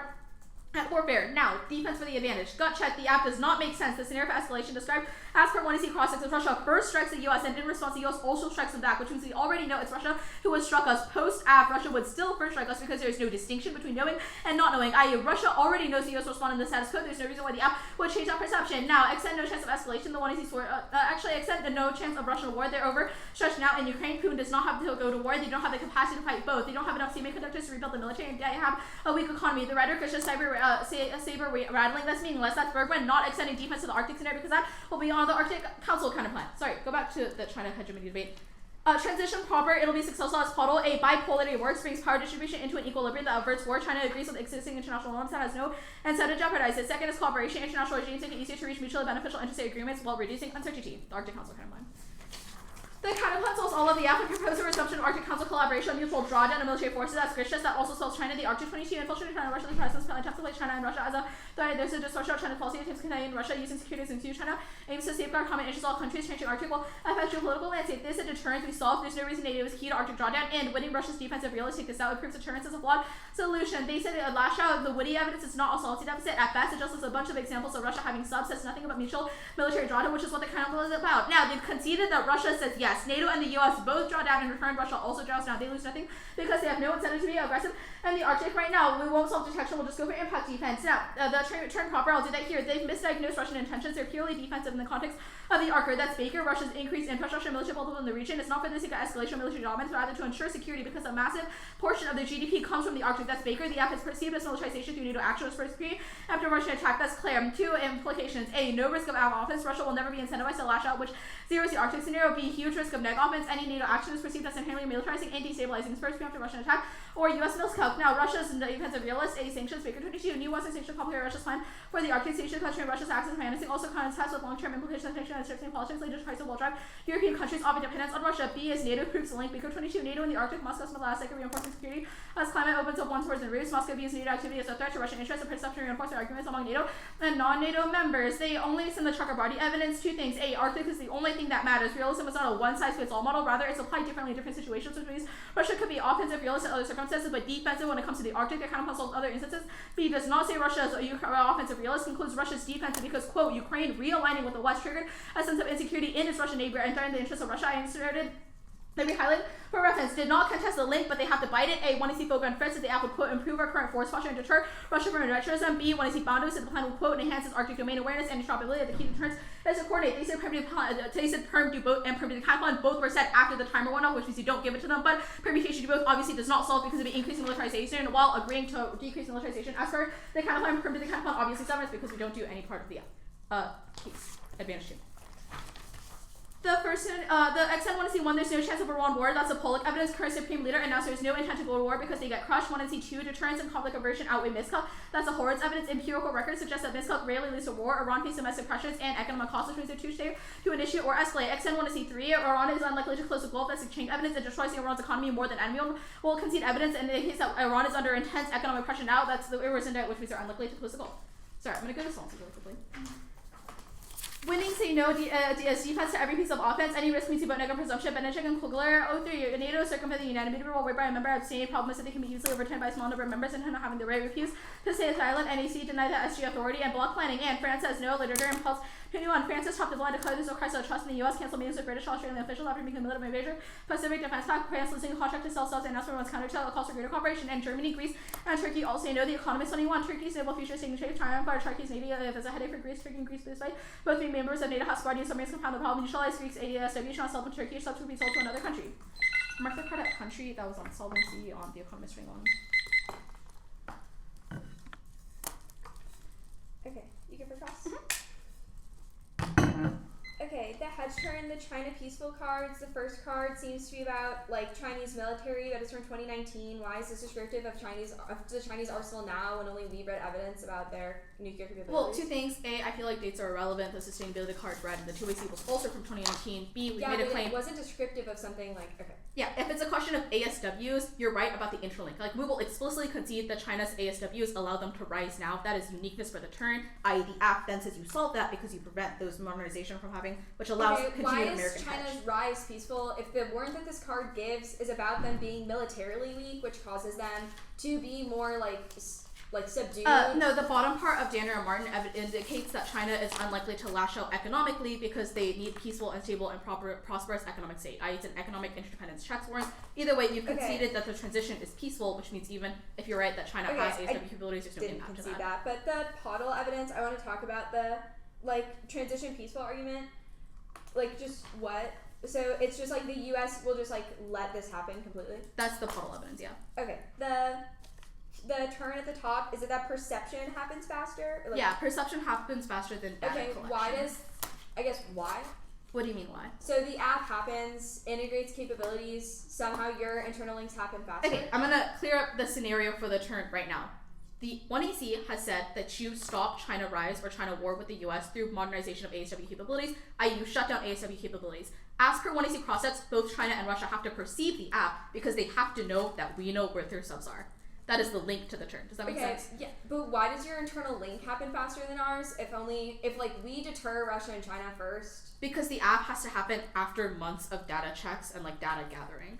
F: at warfare. Now, defense for the advantage. Gut check. The app does not make sense. The scenario for escalation described as per 1AC cross-checks is Russia first strikes the U.S. and in response the U.S. also strikes them back, which means we already know it's Russia who has struck us. Post-app, Russia would still first strike us because there's no distinction between knowing and not knowing, i.e. Russia already knows the U.S. will respond in the status quo. There's no reason why the app would change that perception. Now, extend no chance of escalation. The 1AC sword, actually extend the no chance of Russian war. They're overstretched now in Ukraine. Putin does not have to go to war. They don't have the capacity to fight both. They don't have enough semiconductors to rebuild the military, and they have a weak economy. The rhetoric is just saber rattling. That's meaningless. That's Bergman not extending defense to the Arctic scenario because that will be on the Arctic Council kind of plan. Sorry, go back to the China hegemony debate. Transition proper, it'll be successful as Podol. A bipolarity works, brings power distribution into an equilibrium that averts war. China agrees with existing international norms that has no incentive to jeopardize it. Second is cooperation. International regimes make it easier to reach mutually beneficial interstate agreements while reducing uncertainty. The Arctic Council kind of plan. The counterplan solves all of the app and proposes a resumption of Arctic Council collaboration on mutual drawdown of military forces as Grishas. That also solves China. The Arctic 22 infiltrated China, Russia, the presence attempts to place China and Russia as a threat. There's a distortion of China's policy attempts Canada and Russia using securities into China aims to safeguard common interests of all countries. Changing Arctic will affect geopolitical landscape. This is a deterrent we solve. There's no reason NATO is key to Arctic drawdown, and winning Russia's defensive realistic this out improves deterrence as a flawed solution. They said LASA, the witty evidence is not a solvency deficit. At best, it just lists a bunch of examples of Russia having subs, says nothing about mutual military drawdown, which is what the counterplan is about. Now, they've conceded that Russia says yes. NATO and the US both draw down in return. Russia also draws down. They lose nothing because they have no incentive to be aggressive. And the Arctic right now, we won't solve detection. We'll just go for impact defense. Now, the turn proper, I'll do that here. They've misdiagnosed Russian intentions. They're purely defensive in the context of the Archer. That's Baker. Russia's increased infrastructure and military potential in the region. It's not for the sake of escalation of military dominance, but rather to ensure security because a massive portion of their GDP comes from the Arctic. That's Baker. The app is perceived as militarization through NATO action first period after Russian attack. That's Claire. Two implications. A, no risk of out of office. Russia will never be incentivized to lash out, which zeroes the Arctic scenario. B, huge risk of neg offense. Any NATO action is perceived as inherently militarizing and destabilizing. First, after Russian attack or U.S. Milsk. Now, Russia's defensive realist, A sanctions, Baker 22, new Western sanctions complicate Russia's plan for the Arctic station country and Russia's access to financing also contest with long-term implications of sanctions and shifting politics later price will drive European countries off dependence on Russia. B is NATO proves the link. Baker 22, NATO in the Arctic, Moscow's LASA reinforcing security as climate opens up one towards the roofs. Moscow views NATO activity as a threat to Russian interests and perception reinforcing arguments among NATO and non-NATO members. They only send the Chakrabarty evidence. Two things. A, Arctic is the only thing that matters. Realism is not a one-size-fits-all model. Rather, it's applied differently in different situations, which means Russia could be offensive realist in other circumstances, but defensive when it comes to the Arctic. It kind of puzzles other instances. B does not say Russia is offensive realist, includes Russia's defensive because, quote, Ukraine realigning with the West triggered a sense of insecurity in its Russian neighbor and threatened the interests of Russia. I inserted let me highlight for reference, did not contest the link, but they have to bite it. A, want to see Fogan threats that the app would, quote, improve our current force posture and deter Russia from interventionism. B, want to see boundaries that the plan would, quote, enhance its Arctic domain awareness and interoperability. The key deterrence is to coordinate. They said perm do both and perm do decathlon. Both were set after the timer went off, which means you don't give it to them. But permutation do both obviously does not solve because of the increasing militarization while agreeing to decrease militarization. As for the decathlon, perm do decathlon obviously suffers because we don't do any part of the case. Advantage 2. The XN1C 1, there's no chance of a world war. That's a Pollock evidence, current supreme leader, and now there's no intent to go to war because they get crushed. 1 and C2, deterrence and conflict aversion outweigh miscalc. That's a Horowitz evidence. Empirical records suggest that miscalc rarely leads to war. Iran faces domestic pressures and economic costs, which means they're too safe to initiate or escalate. XN1 and C3, Iran is unlikely to close the Gulf. That's exchange evidence. It destroys Iran's economy more than anyone will concede evidence. And in the case that Iran is under intense economic pressure now, that's the irreverent doubt, which means they're unlikely to close the Gulf. Sorry, I'm going to go to Salty really quickly. Winning say no as defense to every piece of offense. Any risk means about negative presumption. Benedict and Kugler. 03. NATO circumvent the unanimity rule whereby a member abstaining. Problem is that they can be easily overturned by a small number of members and not having the right refuse to stay silent. NAC deny the SG authority and block planning. And France says no. Literature impulse 21. France's top of the line declared there's no crisis of trust in the U.S. Cancel meetings with British Australian officials after becoming military major. Pacific Defense Pact. France losing a contract to sell subs and announcement once counter-tell calls for greater cooperation. And Germany, Greece, and Turkey all say no. The Economist 21. Turkey's stable future signature triumph for Turkey's navy as a headache for Greece. Turkey and Greece this fight. Both being members of NATO House Guardian submarines compound the problem. Neutralize Greeks ASW should not sell to Turkey. Subs would be sold to another country. Mark the credit country that was on solvency on the Economist 21.
D: Okay, you can progress. Okay, the hedge turn, the China peaceful cards. The first card seems to be about like Chinese military, but it's from 2019. Why is this descriptive of the Chinese arsenal now when only we read evidence about their nuclear capabilities?
F: Well, two things. A, I feel like dates are irrelevant. The sustainability card read the two-way was also from 2019. B, we made a claim.
D: It wasn't descriptive of something like okay.
F: Yeah, if it's a question of ASWs, you're right about the interlink. Like, we will explicitly concede that China's ASWs allow them to rise now. That is uniqueness for the turn, i.e. the app then says you solve that because you prevent those modernization from having, which allows continued American
D: Why is China's
F: hedge.
D: rise peaceful if the warrant that this card gives is about them being militarily weak, which causes them to be more like subdued?
F: No, the bottom part of Danner and Martin indicates that China is unlikely to lash out economically because they need peaceful and stable and prosperous economic state, i.e. it's an economic interdependence checks warrant. Either way, you conceded that the transition is peaceful, which means even if you're right that China has ASW capabilities, there's no impact to that.
D: But the Podol evidence, I want to talk about the transition peaceful argument. Just what? So it's just like the U.S. will just let this happen completely? That's
F: the Podol evidence, yeah.
D: Okay. The turn at the top, is it that perception happens faster?
F: Yeah, perception happens faster than data collection.
D: Why?
F: What do you mean why?
D: So the app happens, integrates capabilities, somehow your internal links happen faster?
F: Okay, I'm gonna clear up the scenario for the turn right now. The 1AC has said that you stop China rise or China war with the US through modernization of ASW capabilities, i.e. you shut down ASW capabilities. As per 1AC process, both China and Russia have to perceive the app because they have to know that we know where their subs are. That is the link to the turn. Does that make sense?
D: Yeah, but why does your internal link happen faster than ours if we deter Russia and China first?
F: Because the app has to happen after months of data checks and data gathering.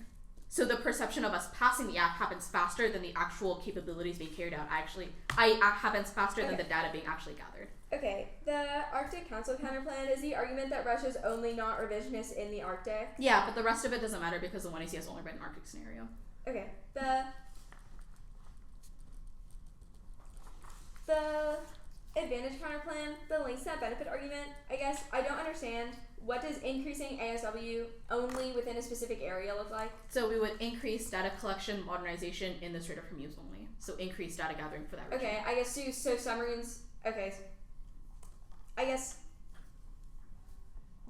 F: So the perception of us passing the app happens faster than the actual capabilities being carried out. Happens faster than the data being actually gathered.
D: Okay, the Arctic Council counterplan is the argument that Russia's only not revisionist in the Arctic.
F: Yeah, but the rest of it doesn't matter because the 1AC has only read an Arctic scenario.
D: Okay, the advantage counterplan, the links to that benefit argument, I guess I don't understand. What does increasing ASW only within a specific area look like?
F: So we would increase data collection, modernization in the Strait of Hormuz only. So increase data gathering for that region.
D: Okay, I guess so submarines, okay. I guess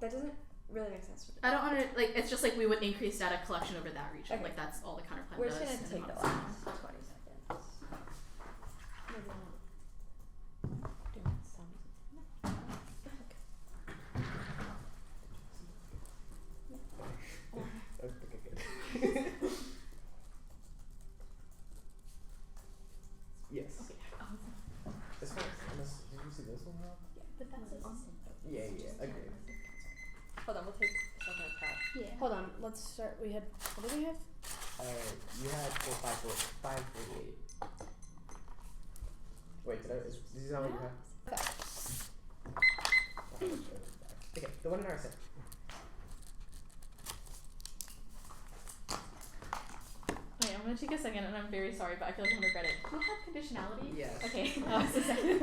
D: that doesn't, really makes sense.
F: I don't want to like. It's just like we would increase data collection over that region.
D: Okay.
F: Like that's all the counterplan
D: We're
F: does.
D: just gonna
F: and
D: take the
F: then
D: last 20 seconds. Maybe not. Doing some.
H: Okay, good. Yes. This one, did you see this one though?
F: Yeah, but that's awesome.
H: Yeah, agreed.
D: Hold on, we'll take a second to count.
F: Yeah.
A: Hold on, let's start. We had, what did we have?
H: You had 548. Wait, is this not what you have? Okay, the one in our set.
F: Wait, I'm gonna take a second, and I'm very sorry, but I feel like I'm gonna regret it. Do you have conditionality?
H: Yes.
F: Okay. Oh, so second.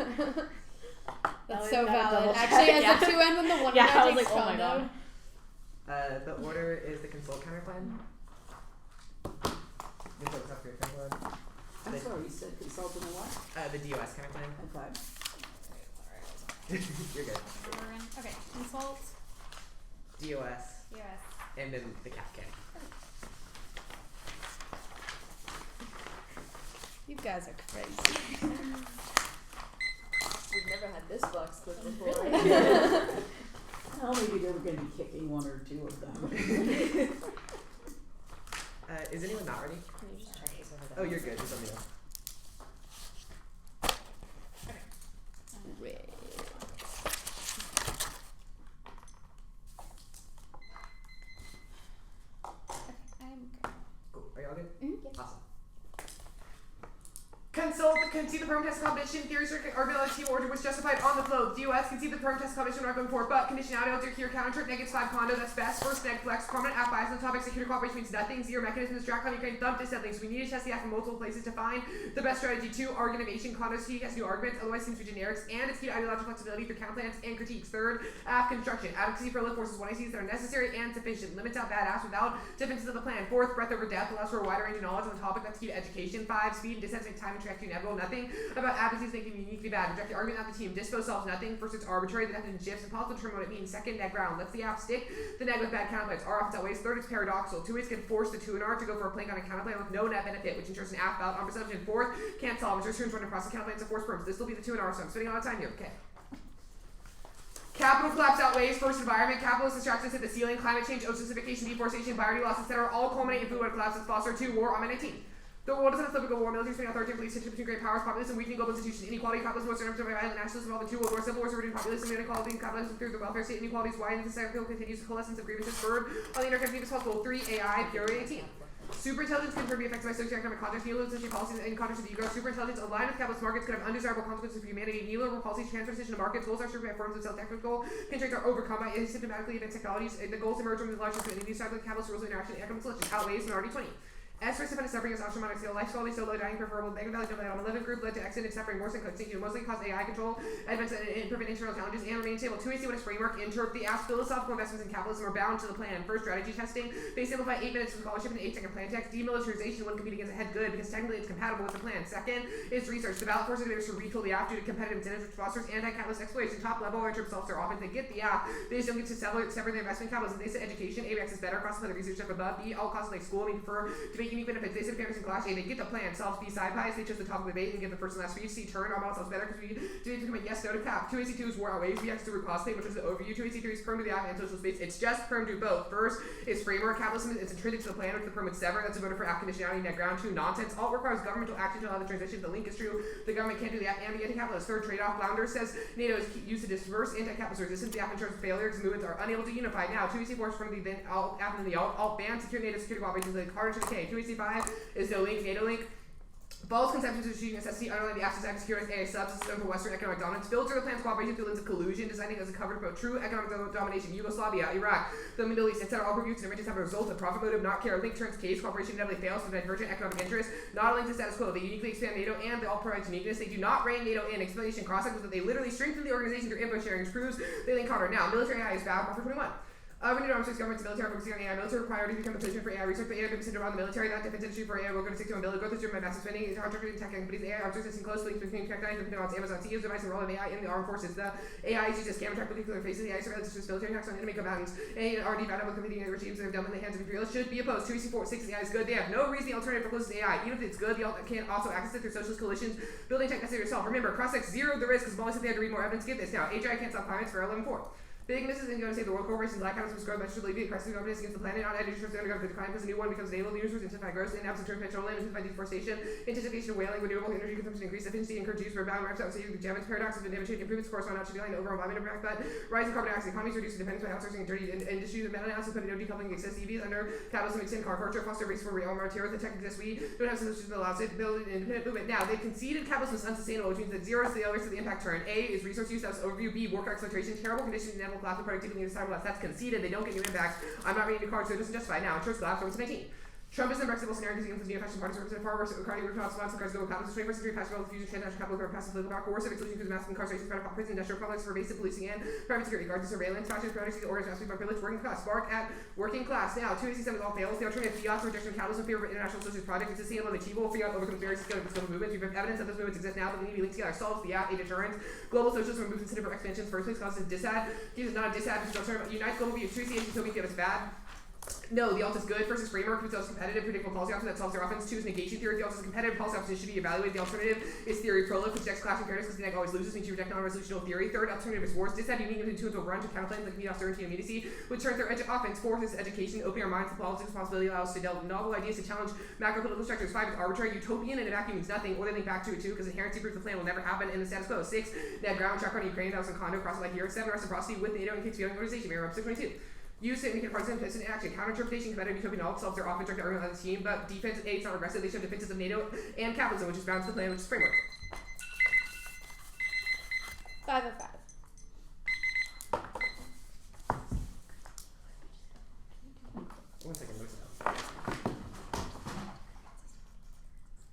A: That's
F: was
A: so
F: not a
A: valid.
F: double
A: Actually,
F: check,
A: as
F: yeah.
A: the 2 end when the 1
F: Yeah,
A: end
F: I was
A: takes
F: like, oh my
A: condo.
F: god.
H: The order is the consult counterplan. You focus up your counterplan.
C: I'm sorry, you said consultant and what?
H: The DOS counterplan.
C: Okay.
H: You're good.
E: Okay, consult.
H: DOS,
E: Yes.
H: and then the CAPCAN.
A: You guys are crazy.
D: We've never had this box clip before.
C: Well, maybe they were going to be kicking 1 or 2 of them.
H: Is anyone not ready?
D: Can you just check this over there?
H: Oh, you're good. Just let me know.
E: I'm good.
H: Cool. Are y'all good?
A: Mhm.
H: Awesome.
B: Consult concede the perm test combination theory circuit or ability order was justified on the flow. DOS concede the perm test combination we're not going for, but conditionality alter here counter trip negative 5 condo, that's best. First neg flex, prominent app bias on the topic, security cooperation means nothing, 0 mechanism, distract on Ukraine, dump dissettling. So we need to test the app from multiple places to find the best strategy. 2, argumentation, condos key has new arguments, otherwise seems to be generics, and it's key to ideological flexibility through count plans and critiques. 3rd, app construction, advocacy for lift forces, 1 ICs that are necessary and sufficient, limits out bad apps without defenses of the plan. 4th, breadth over depth, allows for a wider range of knowledge on the topic, that's key to education. 5, speed, distance, make time and track to inevitable, nothing about advocacies making them uniquely bad. Reject the argument, not the team. Dispo solves nothing. First, it's arbitrary. The definition shifts. Impossible to determine what it means. 2nd, neg ground. Lets the app stick. The neg with bad counterplays. R often outweighs. 3rd, it's paradoxical. 2 ways can force the 2 and R to go for a plank on a counterplay with no net benefit, which ensures an app out on perception. 4th, can't solve. Ensures turns run across the counterplay to force perms. This will be the 2 and R, so I'm spending a lot of time here. Okay. Capital collapse outweighs first environment, capitalist distractions hit the ceiling, climate change, oceanification, deforestation, biodiversity loss, etc. all culminate in food web collapse and foster 2 war on 19. The world is in a flipping war, military spending authoritarian police, tension between great powers, populism, weakening global institutions, inequality, capitalism, western empire, violent nationalism, involved in 2 world wars, civil wars, origin, populism, inequality, and capitalism through the welfare state, inequalities, widens, the cycle continues, coalescence of grievances, third, on the interconnected as possible. 3, AI, purely 18. Superintelligence can be affected by socioeconomic context, neoliberal policies in context of the ego. Superintelligence aligned with capitalist markets could have undesirable consequences for humanity. Neoliberal policies transfer decision to markets. Goals are stripped by forms of self-technical. Constraints are overcome by asymptomatically advanced technologies. The goals emerge from the large community. These types of capitalist rules of interaction and economic selection outweighs minority 20. S for independent suffering is astronomic scale. Life quality so low, dying preferable. Mega value of the 11 group led to accident suffering worse than extinction. Mostly cause AI control, advance and prevent internal challenges, and remain stable. 2 AC what is framework. Interrupt the app's philosophical investments in capitalism are bound to the plan. First, strategy testing. They simplify 8 minutes of scholarship and 8-second plan text. Demilitarization wouldn't compete against a head good because technically it's compatible with the plan. Second is research. The ballot forces innovators to retool the app due to competitive incentives which fosters anti-capitalist exploitation. Top level interrupt themselves are often they get the app. They just don't get to separate their investment capitalism. They say education. A access better. Cross the research up above. B all costs like school. They prefer to make unique benefits. They say parents in class A. They get the plan. Solves B side pies. They chose the topic of debate and give the first and last for each. C turn. Our model solves better because we do become a yes no to cap. 2 AC2 is war outweighs. B X to root cause state, which is the overview. 2 AC3 is perm to the app and social space. It's just perm to both. First is framework. Capitalism is intrinsic to the plan, which the perm would sever. That's a voter for app conditionality. Net ground. 2 nonsense. Alt requires governmental action to allow the transition. The link is true. The government can't do the app and be anti-capitalist. Third trade-off. Flounder says NATO is used to disperse anti-capitalist resistance. The app ensures failure because movements are unable to unify. Now 2 AC4 is from the then alt app and the alt ban secure NATO security cooperation like harder to decay. 2 AC5 is no link. NATO link. False conceptions of strategic necessity underline the absence of security as a subsystem for Western economic dominance. Filter the plan's cooperation through lens of collusion, designing as a cover to promote true economic domination. Yugoslavia, Iraq, the Middle East, etc. All reviews and interventions have a result of profit motive, not care. Link turns case, cooperation inevitably fails from divergent economic interests, not a link to status quo. They uniquely expand NATO and they all provide uniqueness. They do not rein NATO in. Explanation cross-sections that they literally strengthen the organization through info sharing, which proves they link harder. Now, military AI is bad, offer 21. We need arms race governments, military focusing on AI. Military priority to become a position for AI research, but AI could be centered around the military, not defense industry for AI. We're going to stick to mobility growth is driven by massive spending. It's hard targeting tech companies. AI arms race is close links between tech companies depending on Amazon CEO's device and the role of AI in the armed forces. The AI is used as scam attack with nuclear faces. AI surveillance is just military attacks on enemy combatants. AI and already bound up with competing regimes that have done in the hands of imperialists should be opposed. 2 4 6 AI is good. They have no reason the alternative for close to AI. Even if it's good, they can also access it through socialist coalitions, building tech necessary yourself. Remember, cross-check zero the risk because Molly said they had to read more evidence. Get this now. AGI can't stop climates for 11.4. Big misses and going to save the world. Corporations lack habits of growth, but should alleviate crisis of governance against the planet. On energy sources, the decline because a new one becomes stable. The universe intensify growth, in absence of petroleum, intensify deforestation, intensification of whaling, renewable energy consumption, increased efficiency, encourage use for balance, wraps out, so the Jevons paradox has been demonstrated. Improvements correspond not to decline the overall environmental impact, but rising carbon dioxide economies reduce dependence by outsourcing and dirty industries. The meta-analysis put no decoupling excess EVs under capitalism, extend car culture, foster race for real materials. The tech exists. We don't have solutions that allows it to build an independent movement. Now, they've conceded capitalism is unsustainable, which means that zero is the other to the impact turn. A is resource use, that's overview. B, worker exploitation, terrible conditions, inevitable collapse of productivity. That's conceded. They don't get new impact. I'm not reading new cards, so it doesn't justify. Now, insurance collapse, 19. Trump is in Brexit scenario because he influenced neo-fascist parties represented far worse cardio response to global capitalism, 21st century passive diffusion, transnational capital, passive political power, coercive exclusion, includes massive incarceration, prison, industrial complex, pervasive policing, and private security guards and surveillance, fashion, products, orders, massive by privilege, working class, spark at working class. Now, 287 all fails. The alternative fiat for rejection of capitalism, fear of international socialist project, is sustainable and achievable. Fiat overcomes various scale movements. We have evidence that those movements exist now, but they need to be linked together. Solves fiat, a deterrent. Global socialism removes incentive for expansion in the first place, causes dissad. This is not a dissad, it's an alternative. Unites global view. 2 utopia it's bad. No, the alt is good. First is framework, which is competitive, predictable policy option that solves their offense. 2 is negation theory. The alt is competitive policy option should be evaluated. The alternative is theory prologue, which rejects clash and fairness because the neg always loses, means you reject non-resolutional theory. 3rd alternative is wars. Dissad unique into a run to counterplans like meet certainty and immediacy, which turns their offense. 4th is education, opening our minds to politics, responsibility allows us to delve novel ideas to challenge macro political structures. 5 is arbitrary, utopian, and a vacuum means nothing. Or they link back to it too, because inherency proves the plan will never happen in the status quo. 6, net ground track on Ukraine, that was in condo, cross like here. 7, reciprocity with NATO and keeps feeling organization. Mirror up 622. Use to indicate partisan and action. Counter-interpretation, competitive utopian all solves their offense directed on the team, but defense A, it's not aggressive. They show defenses of NATO and capitalism, which is bound to the plan, which is framework.
D: 5 of 5.
H: One second, what's it down?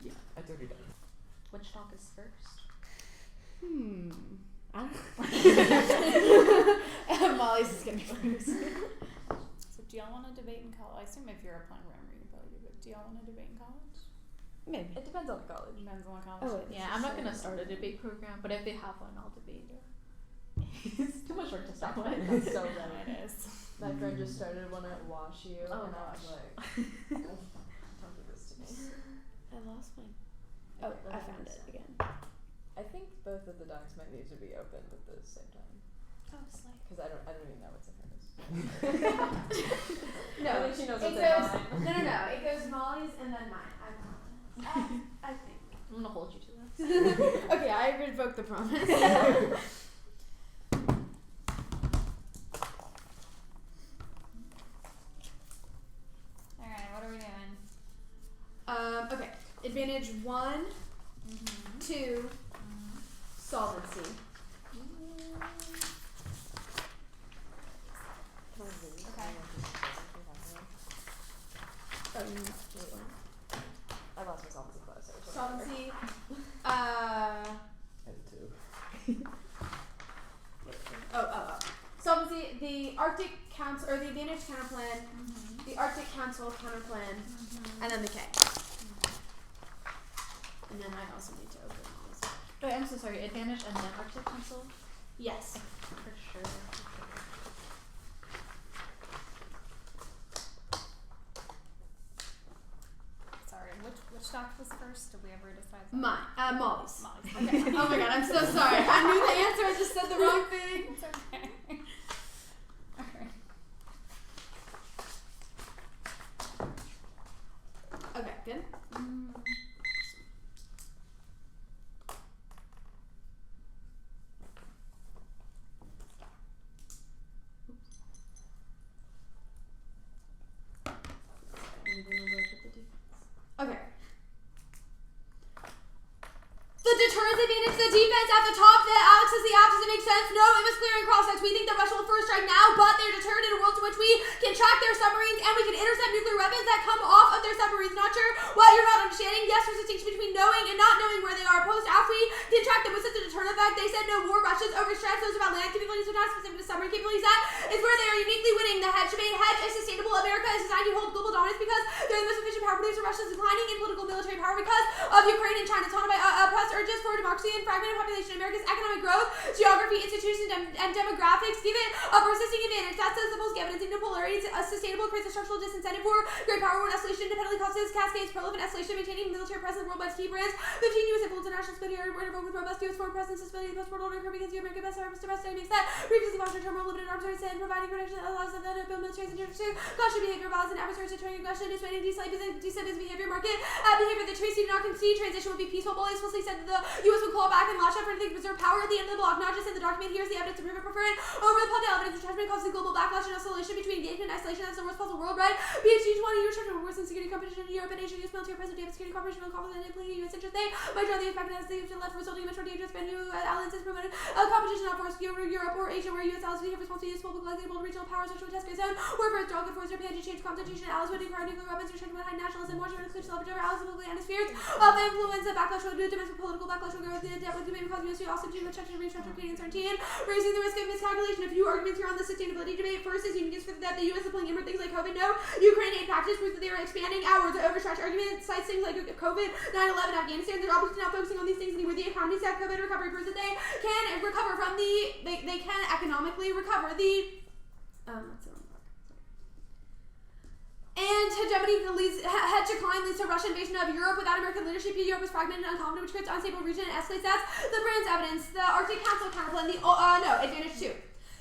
H: Yeah, it's already done.
F: Which talk is first?
G: I don't know. Molly's is gonna be first.
E: So do y'all want to debate in college? I assume if you're applying for Emory, you probably do, but do y'all want to debate in college?
G: Maybe.
D: It depends on the college.
E: Depends on the college.
G: Oh, wait.
F: Yeah, I'm not gonna start a debate program, but if they have one, I'll debate it. It's too much work to start with.
G: That's so
E: Yeah,
G: bad.
E: it is.
G: My friend just started one at Wash U,
F: Oh,
G: and I was
F: gosh.
G: like, don't do this to me.
A: I lost mine.
G: Oh, I found it again. I think both of the docs might need to be opened at the same time.
E: Oh, slay.
G: Because I don't even know what's in hers.
A: No,
G: I think she knows
A: it
G: what's
A: goes.
G: in
A: No,
G: mine.
A: no, no. It goes Molly's and then mine. I promise. I think.
F: I'm gonna hold you to that.
A: Okay, I revoke the promise.
E: Alright, what are we doing?
A: Okay. Advantage 1, 2, solvency.
E: Okay.
G: I lost my solvency class.
A: Solvency.
H: I did too.
A: Solvency. The Arctic Council or the Advantage Counterplan, the Arctic Council Counterplan, and then the K. And then I also need to open all this.
F: Wait, I'm so sorry. Advantage and then Arctic Council?
A: Yes.
F: For sure.
E: Sorry, which doc was first? Did we ever decide that?
A: Mine. Molly's.
E: Molly's.
A: Okay. Oh my god, I'm so sorry. I knew the answer. I just said the wrong thing.
E: It's okay. Alright.
A: Okay, good. Okay. The deterrence advantage, the defense at the top, that Alex says the app doesn't make sense. No, it was clear in cross-checks. We think that Russia will first strike now, but they're deterred in a world in which we can track their submarines and we can intercept nuclear weapons that come off of their submarines. Not sure what you're not understanding. Yes, there's a distinction between knowing and not knowing where they are. Post after we can track them with such a deterrent effect. They said no war. Russia's overstretched. Those about land keeping capabilities are not specific to submarine capabilities. That is where they are uniquely winning. The hedge is sustainable. America is designed to hold global dominance because they're the most efficient power producer. Russia is declining in political military power because of Ukraine and China's autonomy press urges for democracy and fragmented population. America's economic growth, geography, institutions, and demographics give it a persisting advantage. That's the simple evidence. No polarity is sustainable, creates a structural disincentive for great power when escalation independently causes cascades, prolific escalation, maintaining military presence worldwide key brands. 15 U.S. influence international security interval with robust U.S. foreign presence, stability, post-world order, curbing against American best service domestic makes that previously fostered terminal limited arms race and providing protection that allows them to build military interests, cautious behavior, violence, and adversaries deterring aggression, dissuading destabilizing behavior market, behavior that Tracy did not concede. Transition would be peaceful. Bully explicitly said that the U.S. would call back and lash out for anything to preserve power at the end of the block. Not just in the document, here's the evidence to prove it, prefer it over the Patel evidence, which has been causing global backlash and oscillation between engagement and isolation. That's the worst possible world, right? PhD 20 years of worse than security competition in Europe and Asia. U.S. military president, security cooperation, and confidence, and implementing U.S. interest. They might draw the effect as they to the left, resulting in much more dangerous venue alliances promoted competition, not force Europe or Asia, where U.S. allies have responsibility to useful, likely able regional powers, which would test great zone, or for draw the force Japan to change constitution. Allies would require nuclear weapons, restricting behind nationalism, more to exclude leverage over allies, publicly and fears of influence, backlash will do domestic political backlash will grow with the debt with the main cause U.S. also too much restructure, creating uncertainty, and raising the risk of miscalculation. A few arguments here on the sustainability debate. First is unions for that the U.S. is pulling in for things like COVID. No, Ukraine aid packages prove that they are expanding outwards. The overstretch argument cites things like COVID, 9/11, Afghanistan. They're obviously not focusing on these things anymore. The economies have COVID recovery proves that they can recover from they can economically recover the and hegemony head decline leads to Russian invasion of Europe without American leadership. Europe is fragmented and unconfident, which creates an unstable region and escalates. That's the brand's evidence. The Arctic Council counterplan. Advantage 2.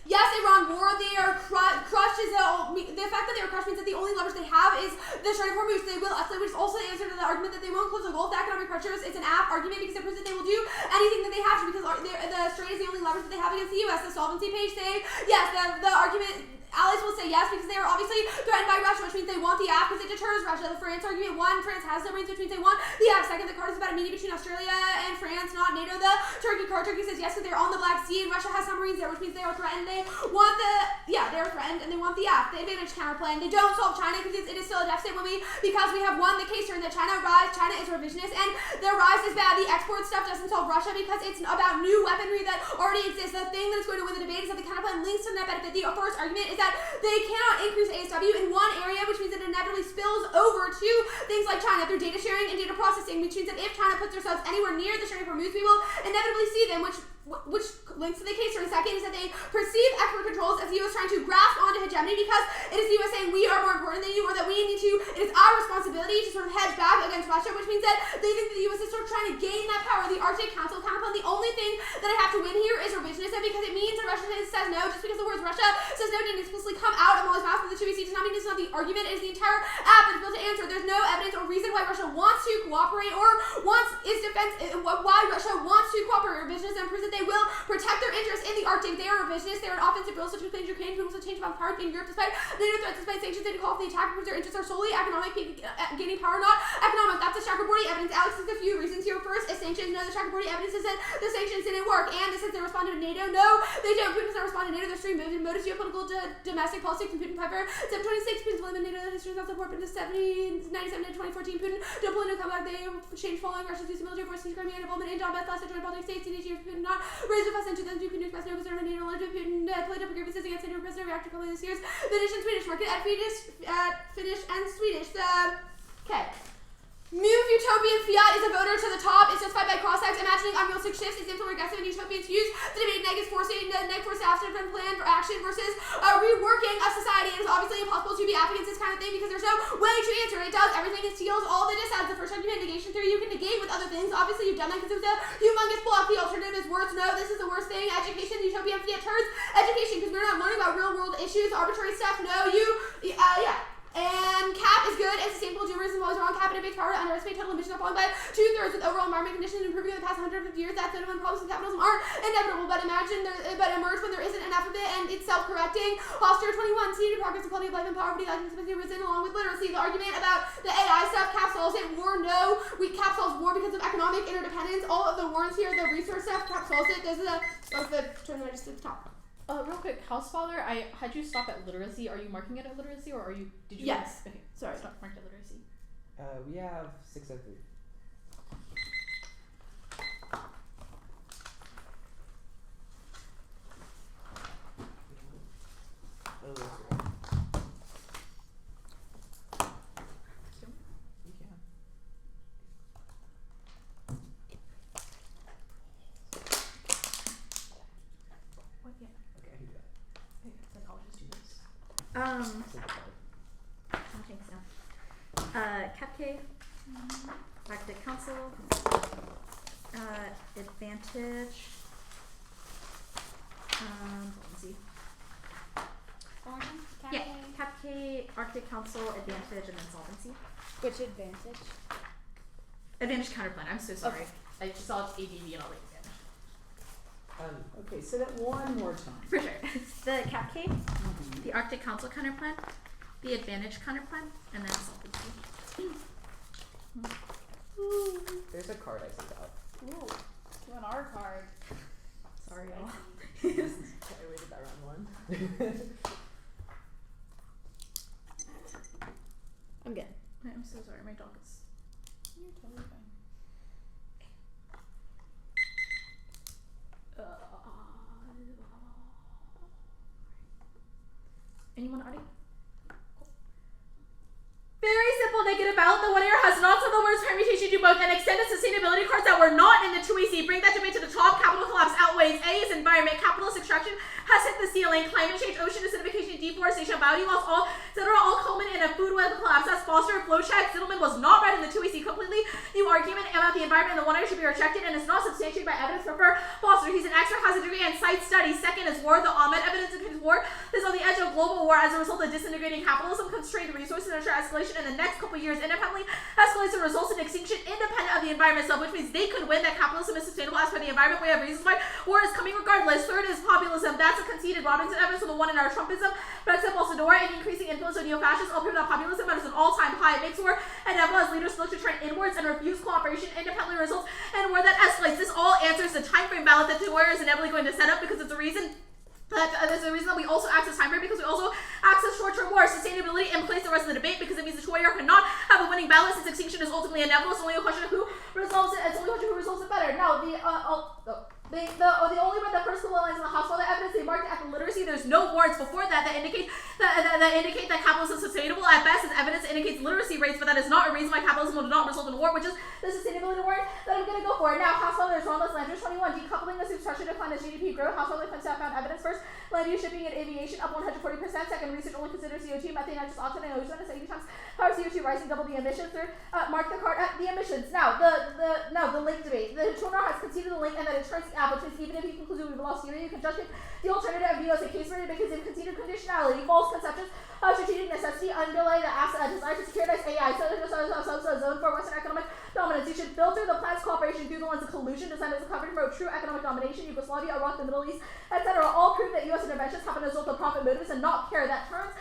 A: Yes, Iran war. They are crushed. The fact that they are crushed means that the only leverage they have is the Strait of Hormuz. They will escalate, which is also the answer to the argument that they won't close the Gulf. The economic pressures. It's an argument because it proves that they will do anything that they have to because the Strait is the only leverage that they have against the U.S. The solvency page say yes. The argument. Allies will say yes because they are obviously threatened by Russia, which means they want the app because it deters Russia. The France argument, 1, France has submarines, which means they want the app. Second, the card is about a meeting between Australia and France, not NATO. The Turkey card, Turkey says yes because they're on the Black Sea and Russia has submarines there, which means they are threatened. They want they're threatened and they want the app. The advantage counterplan. They don't solve China because it is still a deficit because we have won the case turn that China is revisionist and their rise is bad. The export stuff doesn't solve Russia because it's about new weaponry that already exists. The thing that's going to win the debate is that the counterplan links to net benefit. The first argument is that they cannot increase ASW in one area, which means it inevitably spills over to things like China through data sharing and data processing, which means that if China puts themselves anywhere near the Strait of Hormuz, we will inevitably see them, which links to the case for a second, is that they perceive export controls as the U.S. trying to grasp onto hegemony because it is the U.S. saying we are more important than you, or that it is our responsibility to sort of hedge back against Russia, which means that they think that the U.S. is sort of trying to gain that power. The Arctic Council counterplan, the only thing that I have to win here is revisionism because it means that Russia says no. Just because the words Russia says no didn't explicitly come out of Molly's mouth from the 2BC does not mean it's not the argument. It is the entire app that's built to answer. There's no evidence or reason why Russia wants to cooperate or why Russia wants to cooperate. Revisionism proves that they will protect their interests in the Arctic. They are revisionists. They are an offensive real such as Ukraine. Who also change about power in Europe despite NATO threats, despite sanctions. They call for the attack because their interests are solely economic, gaining power, not economic. That's the checkerboardy evidence. Alex has a few reasons here. First is sanctions. No, the checkerboardy evidence is that the sanctions didn't work. And this is they respond to NATO. No, they don't. Putin does not respond to NATO. They're stream moved in motives geopolitical domestic politics. And Putin Piper 726. Putin's limit NATO history is not support. But in 97 to 2014, Putin don't pull no comeback. They changed following Russia's use of military forces, Crimea involvement in Donbass, last joint Baltic states, in each Putin not raised the fuss in 2002. Putin expressed no concern on NATO. Putin played up grievances against NATO president reactor couple of this year's Finnish and Swedish market at Finnish and Swedish. Move utopian fiat is a voter to the top. It's justified by cross-acts. Imagining unrealistic shifts is infinitely aggressive, and utopians use the debate negative forcing after plan for action versus reworking a society. It is obviously impossible to be up against this kind of thing because there's no way to answer. It does everything. It steals all the disads. The first argument, negation theory, you can negate with other things. Obviously, you've done that because it was a humongous block. The alternative is worse. No, this is the worst thing. Education, utopian fiat turns education because we're not learning about real-world issues, arbitrary stuff. No, And cap is good and sustainable. Doomers is always wrong. Cap and big power to underestimate total emissions are falling by 2/3 with overall environment conditions improving in the past 150 years. That's when problems with capitalism aren't inevitable, but emerge when there isn't enough of it and it's self-correcting. Posture 21, seeded progress and quality of life and poverty, life expectancy risen along with literacy. The argument about the AI stuff, cap solves it. War, no. Cap solves war because of economic interdependence. All of the warrants here, the resource stuff, cap solves it. Those are the turn that just at the top.
F: Real quick, House Father, I had you stop at literacy. Are you marking it at literacy, or did you?
A: Yes.
F: Okay,
A: sorry.
F: Stop marked at literacy.
H: We have 6 of 3.
I: K, Arctic Council, Advantage, let's see. Yeah, Cap K, Arctic Council, Advantage, and then Solvency.
D: Which advantage?
I: Advantage Counterplan, I'm so sorry.
D: Okay.
F: I just saw it's ADV and all like advantage.
C: Okay, say that one more time.
I: For sure. The Cap K, the Arctic Council Counterplan, the Advantage Counterplan, and then Solvency.
H: There's a card I sent out.
E: Ooh, you want our card?
I: Sorry, y'all.
G: I waited that round one.
I: I'm good. I'm so sorry, my dog is.
E: You're totally fine.
I: Anyone already? Very simple negative ballot. The winner has not said the words permutation do both and extended sustainability cards that were not in the 2AC. Bring that debate to the top. Capital collapse outweighs A is environment. Capitalist extraction has hit the ceiling. Climate change, ocean acidification, deforestation, biology loss, all etc. all culminate in a food web collapse. That's Foster, Flowcheck. Zittelman was not right in the 2AC completely. New argument about the environment and the one should be rejected and it's not substantiated by evidence. Prefer Foster. He's an expert, has a degree in site studies. Second is war. The Ahmed evidence of his war is on the edge of global war as a result of disintegrating capitalism, constrained resources, and escalation in the next couple years independently escalates and results in extinction independent of the environment itself, which means they could win that capitalism is sustainable as per the environment. We have reasons why war is coming regardless. Third is populism. That's a conceded Robinson evidence of the one in our Trumpism. Brexit, Bolsonaro, and increasing influence of neo-fascists all prove that populism is an all-time high. It makes war inevitable as leaders look to turn inwards and refuse cooperation independently results in war that escalates. This all answers the time frame ballot that the warrior is inevitably going to set up because it's a reason there's a reason that we also access time frame because we also access short-term war. Sustainability inflates the rest of the debate because it means the warrior cannot have a winning ballot since extinction is ultimately inevitable. It's only a question of who resolves it. It's only a question of who resolves it better. Now, the only one that first couple lines in the House Father evidence they marked at the literacy. There's no warrants before that indicate that capitalism is sustainable. At best, as evidence indicates literacy rates, but that is not a reason why capitalism will not result in war, which is the sustainability warrant that I'm going to go for. Now, House Father is Ronald's Landers 21, decoupling the superstructure decline as GDP growth. House Father finds found evidence first. Land use, shipping, and aviation up 140%. Second, research only considers CO2, methane, nitrous oxide, and ozone as 80 times power CO2 rising, double the emissions. Third, mark the card at the emissions. Now, the link debate. The Toner has conceded the link and that it turns the app, which means even if you conclude we've lost theory, you can judge the alternative view as a case study because they've conceded conditionality, false conceptions of strategic necessity, underlay the desire to securitize AI, zone for Western economic dominance. You should filter the plan's cooperation through the lens of collusion, designed as a cover for true economic domination. Yugoslavia, Iraq, the Middle East, etc. all prove that U.S. interventions happen as a result of profit motives and not care. That turns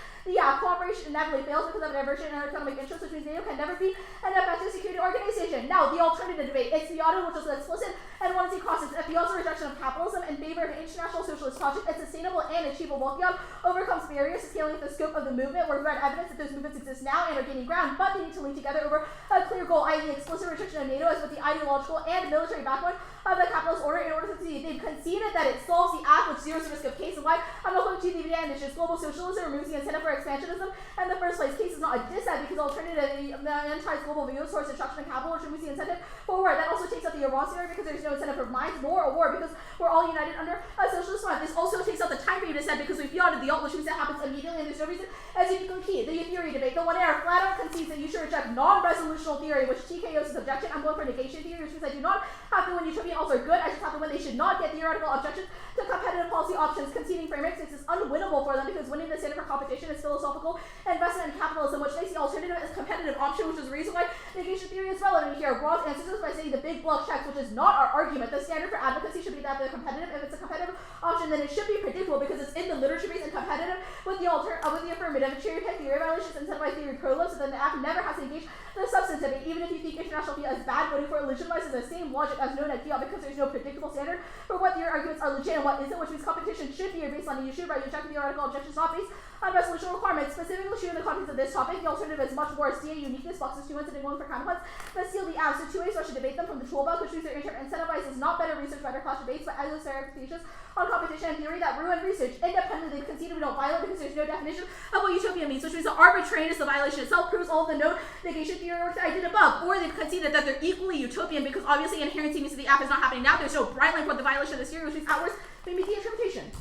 I: cooperation inevitably fails because of diversion in our economic interest, which means NATO can never be an effective security organization. Now, the alternative debate. It's the audit, which is explicit and one of crosses. If the also rejection of capitalism in favor of an international socialist project, it's sustainable and achievable. The overcomes barriers to scaling the scope of the movement. We've read evidence that those movements exist now and are gaining ground, but they need to link together over a clear goal, i.e. the explicit rejection of NATO as with the ideological and military backbone of the capitalist order in order to succeed. They've conceded that it solves the act which zeroes the risk of case and why I'm not going to the initiatives. Global socialism removes the incentive for expansionism in the first place. Case is not a dissent because alternative the anti-global view towards destruction of capital, which removes the incentive for war. That also takes out the Iran scenario because there's no incentive for mines nor a war because we're all united under a socialist front. This also takes out the time period dissent because we fielded the alt, which means that happens immediately and there's no reason as uniquely key. The theory debate. The one air flat out concedes that you should reject non-resolutional theory, which TKO's is objection. I'm going for negation theory, which means I do not have to win utopian alts are good. I just have to win. They should not get theoretical objections to competitive policy options. Conceding frameworks makes this unwinnable for them because winning the standard for competition is philosophical investment in capitalism, which makes the alternative as competitive option, which is the reason why negation theory is relevant here. Ross answers this by saying the big block checks, which is not our argument. The standard for advocacy should be that they're competitive. If it's a competitive option, then it should be predictable because it's in the literature base and competitive with the affirmative. Cherry pick theory violations incentivize theory prologue, so then the act never has to engage the substantive. Even if you think international fiat is bad, voting for it legitimizes the same logic as known at fiat because there's no predictable standard for what your arguments are legit and what isn't, which means competition should be a baseline. You should write your theoretical objections not based on resolution requirements. Specifically true in the context of this topic, the alternative is much worse. DA uniqueness, boxes 2 and going for counterpoints, but steal the abs. So 2A, so I should debate them from the toolbox, which means they're incentivizes not better research, better class debates, but as a expectations on competition and theory that ruin research. Independently, they've conceded we don't violate because there's no definition of what utopia means, which means the arbitrariness of the violation itself proves all of the known negation theory work that I did above. Or they've conceded that they're equally utopian because obviously inherency means that the app is not happening now. There's no bright line for the violation of this theory, which means outwards may meet the interpretation.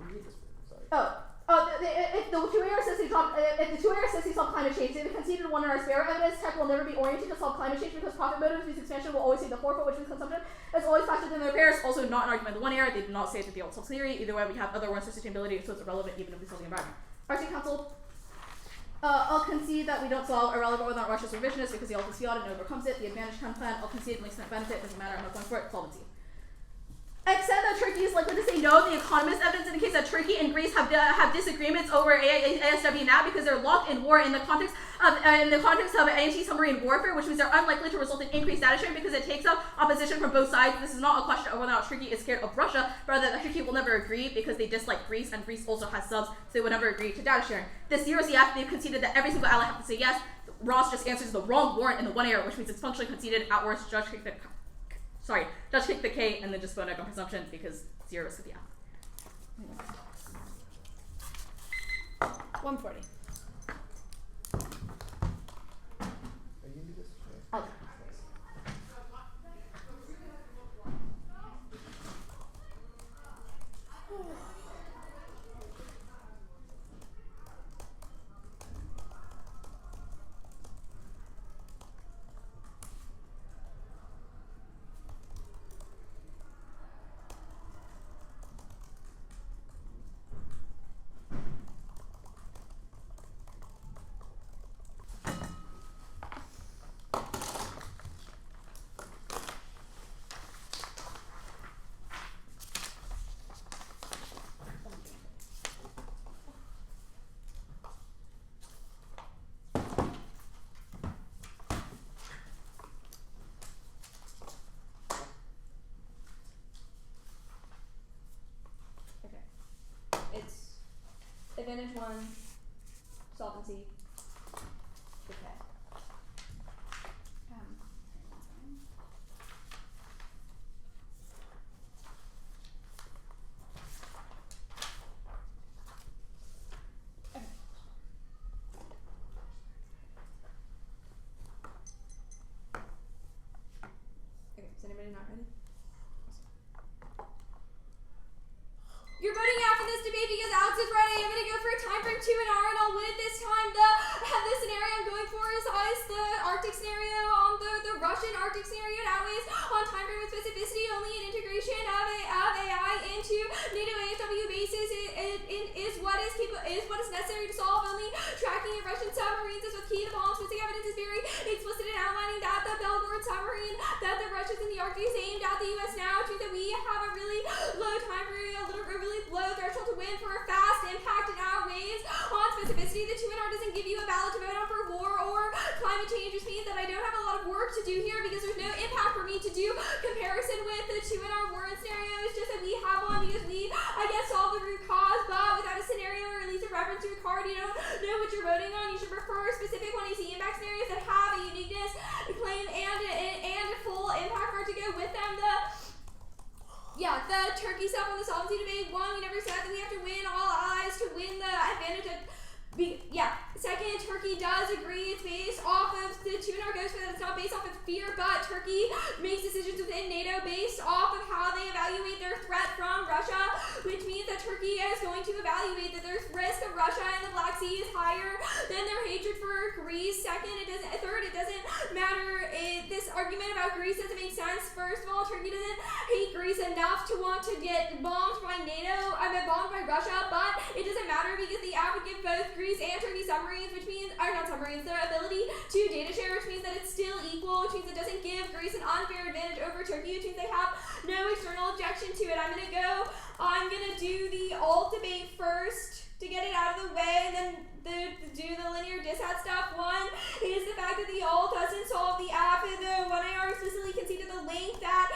H: Read this one, sorry.
I: Oh, If the two AR says they solve climate change, they have conceded one in our spare evidence. Tech will never be oriented to solve climate change because profit motives means expansion will always take the forefront, which means consumption is always faster than their peers. Also, not an argument. The one AR, they did not say it with the alt solves theory. Either way, we have other ones for sustainability, so it's irrelevant even if we solve the environment. RC Council. I'll concede that we don't solve irrelevant whether or not Russia's revisionist because the alt is fiat and overcomes it. The advantage time plan, I'll concede links net benefit, doesn't matter, I'm not going for it. Solvency. Except that Turkey is likely to say no. The Economist evidence indicates that Turkey and Greece have disagreements over ASW now because they're locked in war in the context of anti-submarine warfare, which means they're unlikely to result in increased data sharing because it takes up opposition from both sides. This is not a question of whether or not Turkey is scared of Russia, but rather that Turkey will never agree because they dislike Greece, and Greece also has subs, so they would never agree to data sharing. The CRCF, they've conceded that every single ally has to say yes. Ross just answers the wrong warrant in the one error, which means it's functionally conceded. At worst, Judge kicked the K and then just vote on consumption because 0 is the yeah.
A: 140.
H: Are you gonna do this?
I: Okay.
D: It's advantage 1, solvency, okay. Okay, is anybody not ready? You're voting out for this debate because Alex is right. I am going to go for a time frame 2 and R, and I'll win it this time. The scenario I'm going for is the Arctic scenario. The Russian Arctic scenario outweighs on time frame with specificity. Only an integration of AI into NATO ASW bases is what is necessary to solve. Only tracking of Russian submarines is what's key to bomb. Specific evidence is very explicit in outlining that the Belgorod submarine that the Russians in the Arctic is aimed at the U.S. now, to that we have a really low time frame, a really low threshold to win for a fast impact and outweighs on specificity. The 2NR doesn't give you a ballot to vote on for war or climate change, which means that I don't have a lot of work to do here because there's no impact for me to do comparison with the 2NR warrant scenario. It's just that we have one because we, I guess, solve the root cause, but without a scenario or at least a reference to a card, you don't know what you're voting on. You should prefer specific 1AC impact scenarios that have a uniqueness claim and a full impact card to go with them. The Turkey stuff on the solvency debate, 1, we never said that we have to win all eyes to win the advantage of. Second, Turkey does agree it's based off of the 2NR goes for that it's not based off of fear, but Turkey makes decisions within NATO based off of how they evaluate their threat from Russia, which means that Turkey is going to evaluate that their risk of Russia in the Black Sea is higher than their hatred for Greece. Third, it doesn't matter. This argument about Greece doesn't make sense. First of all, Turkey doesn't hate Greece enough to want to get bombed by bombed by Russia, but it doesn't matter because the app would give both Greece and Turkey submarines, which means, or not submarines, their ability to data share, which means that it's still equal, which means it doesn't give Greece an unfair advantage over Turkey, which means they have no external objection to it. I'm gonna do the alt debate first to get it out of the way, and then do the linear dishat stuff. 1 is the fact that the alt doesn't solve the app, and the 1AR explicitly conceded the link that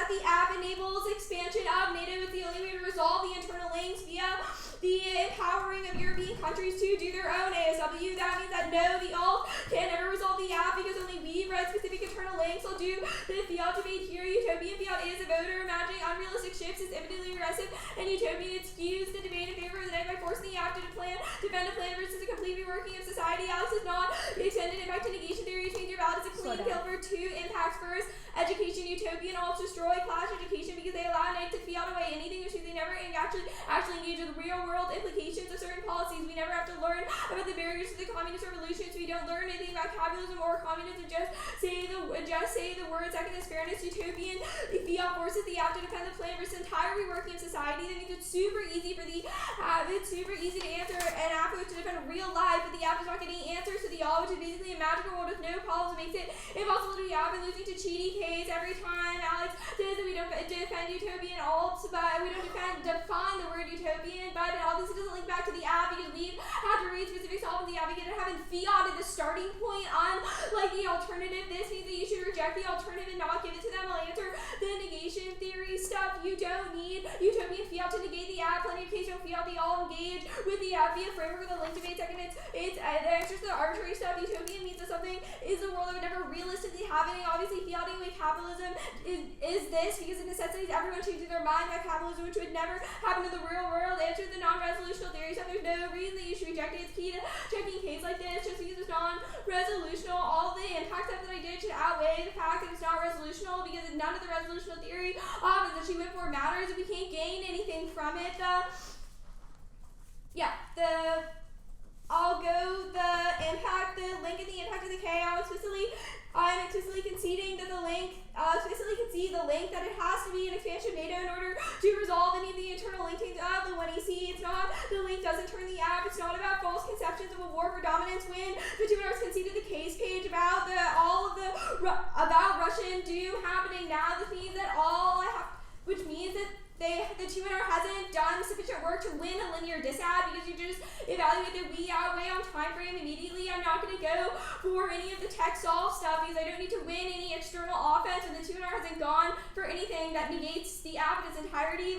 D: the app enables expansion of NATO. It's the only way to resolve the internal links via the empowering of European countries to do their own ASW. That means that no, the alt can never resolve the app because only we write specific internal links. I'll do the fiat debate here. Utopian fiat is a voter imagining unrealistic shifts is infinitely aggressive, and utopian skews the debate in favor of the net by forcing the app to defend a plan versus a complete reworking of society. Alex is not extended impact to negation theory, which means your ballot is a clean kill for 2 impacts. First, education, utopian, alt destroy destroy class education because they allow NIC to fiat away anything issue. They never actually engage with real world implications of certain policies. We never have to learn about the barriers to the communist revolutions. We don't learn anything about capitalism or communism. Just say the word secondist fairness utopian. The fiat forces the app to defend the plan versus entire reworking of society. That means it's super easy for the it's super easy to answer an app to defend real life, but the app does not get any answers to the all, which is basically a magical world with no problems. It makes it impossible to be app and losing to cheaty case every time Alex says that we don't defend utopian alts, but we don't define the word utopian, but it obviously doesn't link back to the app because we have to read specific solve in the app because having fiat at the starting point on like the alternative. This means that you should reject the alternative and not give it to them. I'll answer the negation theory stuff. You don't need utopian fiat to negate the app. Plenty of case don't fiat. They all engage with the app via framework with a link debate second. It's just the arbitrary stuff. Utopian means that something is a world that would never realistically happening. Obviously, fiating with capitalism is this because it necessitates everyone changing their mind about capitalism, which would never happen in the real world. Answer the non-resolutional theory stuff. There's no reason that you should reject it. It's key to checking case like this just because it's non-resolutional. All the impact stuff that I did should outweigh the fact that it's not resolutional because none of the resolutional theory that she went for matters if we can't gain anything from it. I'll go the impact, the link and the impact of the K. I'm explicitly conceding that the link, that it has to be an expansion of NATO in order to resolve any of the internal linkings of the 1EC. It's not, the link doesn't turn the app. It's not about false conceptions of a war for dominance when the 2 hours conceded the case page about about Russian doom happening now. This means that which means that the 2NR hasn't done sufficient work to win a linear disad because you just evaluate the we outweigh on time frame immediately. I'm not going to go for any of the tech solve stuff because I don't need to win any external offense, and the 2NR hasn't gone for anything that negates the app in its entirety.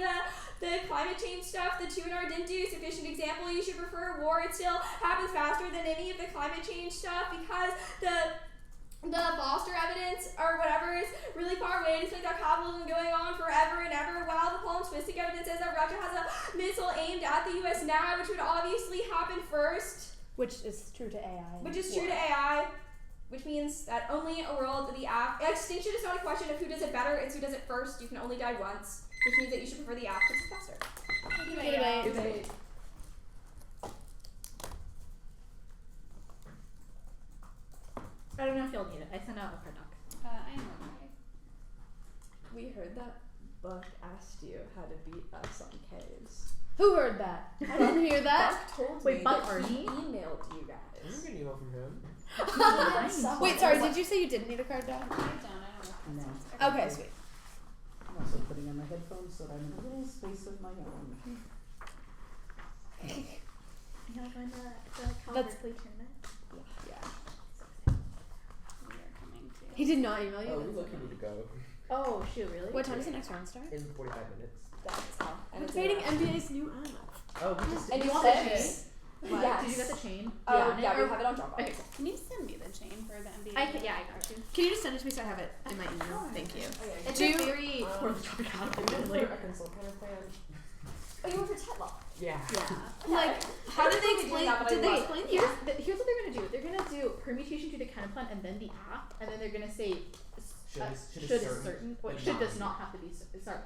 D: The climate change stuff, the 2NR didn't do sufficient example. You should prefer war. It still happens faster than any of the climate change stuff because the Foster evidence or whatever is really far away. It's like that capitalism going on forever and ever, while the Palm-Swistic evidence says that Russia has a missile aimed at the US now, which would obviously happen first.
G: Which is true to AI.
D: Which is true to AI. Which means that only a world of the app. Extinction is not a question of who does it better, it's who does it first. You can only die once. Which means that you should prefer the app because it's faster.
G: Good debate.
F: I don't know if y'all need it. I sent out a card doc.
E: I am okay.
G: We heard that Buck asked you how to beat us on K's. Who heard that? I didn't hear that.
A: Buck told
F: Wait,
A: me
F: Buck
A: that he
F: Arnie?
A: emailed you
H: I
A: guys.
H: didn't get an email from him.
G: Wait, sorry, did you say you didn't need a card doc?
E: I don't know.
C: No.
G: Okay, sweet.
C: I'm also putting on my headphones so that I'm in a little space of my own.
F: Y'all going to
G: That's-
F: play tournament?
G: Yeah.
E: We are coming to.
G: He did not email you?
H: Oh, we look need to go
F: Oh, shoot, really?
G: What time does the next round start?
H: in 45 minutes.
A: And it's
G: Debating
A: in
G: NBA's new app.
H: Oh, we just
A: And
F: you
A: you
F: want
A: said
F: the chain?
G: What?
A: Yes.
F: Did you get the chain?
A: Oh,
F: Yeah,
A: yeah, we
F: or-
A: have it on Dropbox.
F: Okay, cool.
E: Can you send me the chain for the NBA?
F: I got you.
G: Can you just send it to me so I have it in my email? Thank you.
A: Okay.
F: It's
G: Do
F: a
G: you-
F: very
H: Um,
F: admittedly.
H: a consult kind of plan.
A: Oh, you went for Tetlaw.
H: Yeah.
G: Like, how did they
A: Did
G: explain?
A: that, but I
G: Did they
A: love
G: explain the
F: Here's,
G: app?
F: here's what they're gonna do. They're gonna do permutation to the counter plan and then the app, and then they're gonna say
H: Should
F: is
H: certain,
F: certain, or
H: but
F: should
H: not
F: does not have to be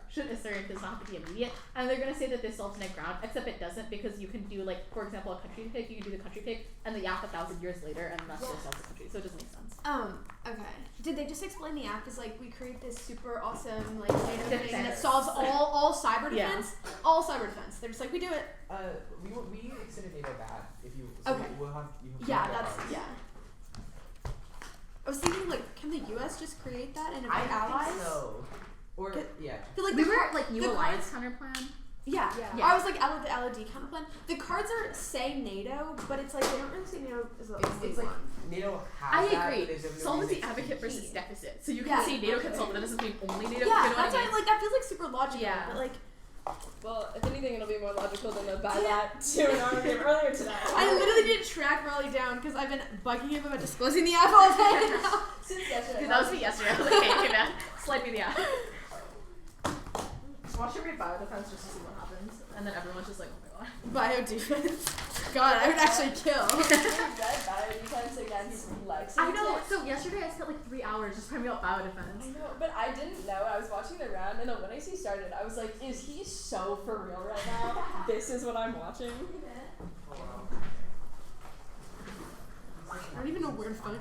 F: should is certain does not have to be immediate, and they're gonna say that this solves net ground, except it doesn't because you can do like, for example, a country pick. You can do the country pick and the app 1,000 years later, and that still solves the country, so it doesn't make sense.
G: Okay. Did they just explain the app as like we create this super awesome like data thing that
F: Defense.
G: solves all cyber
F: Yeah.
G: defense? All cyber defense. They're just like we do it.
H: We extended NATO bad. If you so
G: Okay.
H: we'll have you.
G: Yeah,
H: have
G: that's
H: ours.
G: yeah. I was thinking like, can the U.S. just create that and
H: I
G: invite allies?
H: think so. Or
G: Good.
H: yeah.
G: But, like,
F: We
G: the
F: were
G: car-
F: like new
G: the
F: alliance
G: cards-
F: counter plan.
G: Yeah.
F: Yeah.
G: I was like the LOD kind of plan. The cards are say NATO, but it's like they don't really say NATO is the only
H: It's like
G: one.
H: NATO
F: I
H: has that,
F: agree.
H: but there's no
F: Solvency
H: reason to
F: advocate versus
H: compete.
F: deficit. So you can
G: Yeah.
F: say NATO can solve it, that doesn't mean only NATO.
G: Yeah,
F: you know
G: that's
F: what I
G: why
F: mean?
G: like that feels like super logical.
F: Yeah.
G: But like
A: Well, if anything, it'll be more logical than the buy
G: Yeah.
A: that 2NR game earlier today.
G: I literally did track Raleigh down because I've been bugging him about disclosing the app all day now.
A: Since yesterday.
F: Dude, that was me yesterday. I was like, hey man, slide me the app.
C: Just watch every bio defense just to see what happens.
F: And then everyone's just like, oh my god.
G: Bio defense.
A: God, I would actually kill.
D: You read biodefense against Lexington.
I: I know. So yesterday I spent like 3 hours just trying out biodefense.
D: I know, but I didn't know. I was watching the round, and then when I see started, I was like, is he so for real right now? This is what I'm watching?
A: I don't even know where to find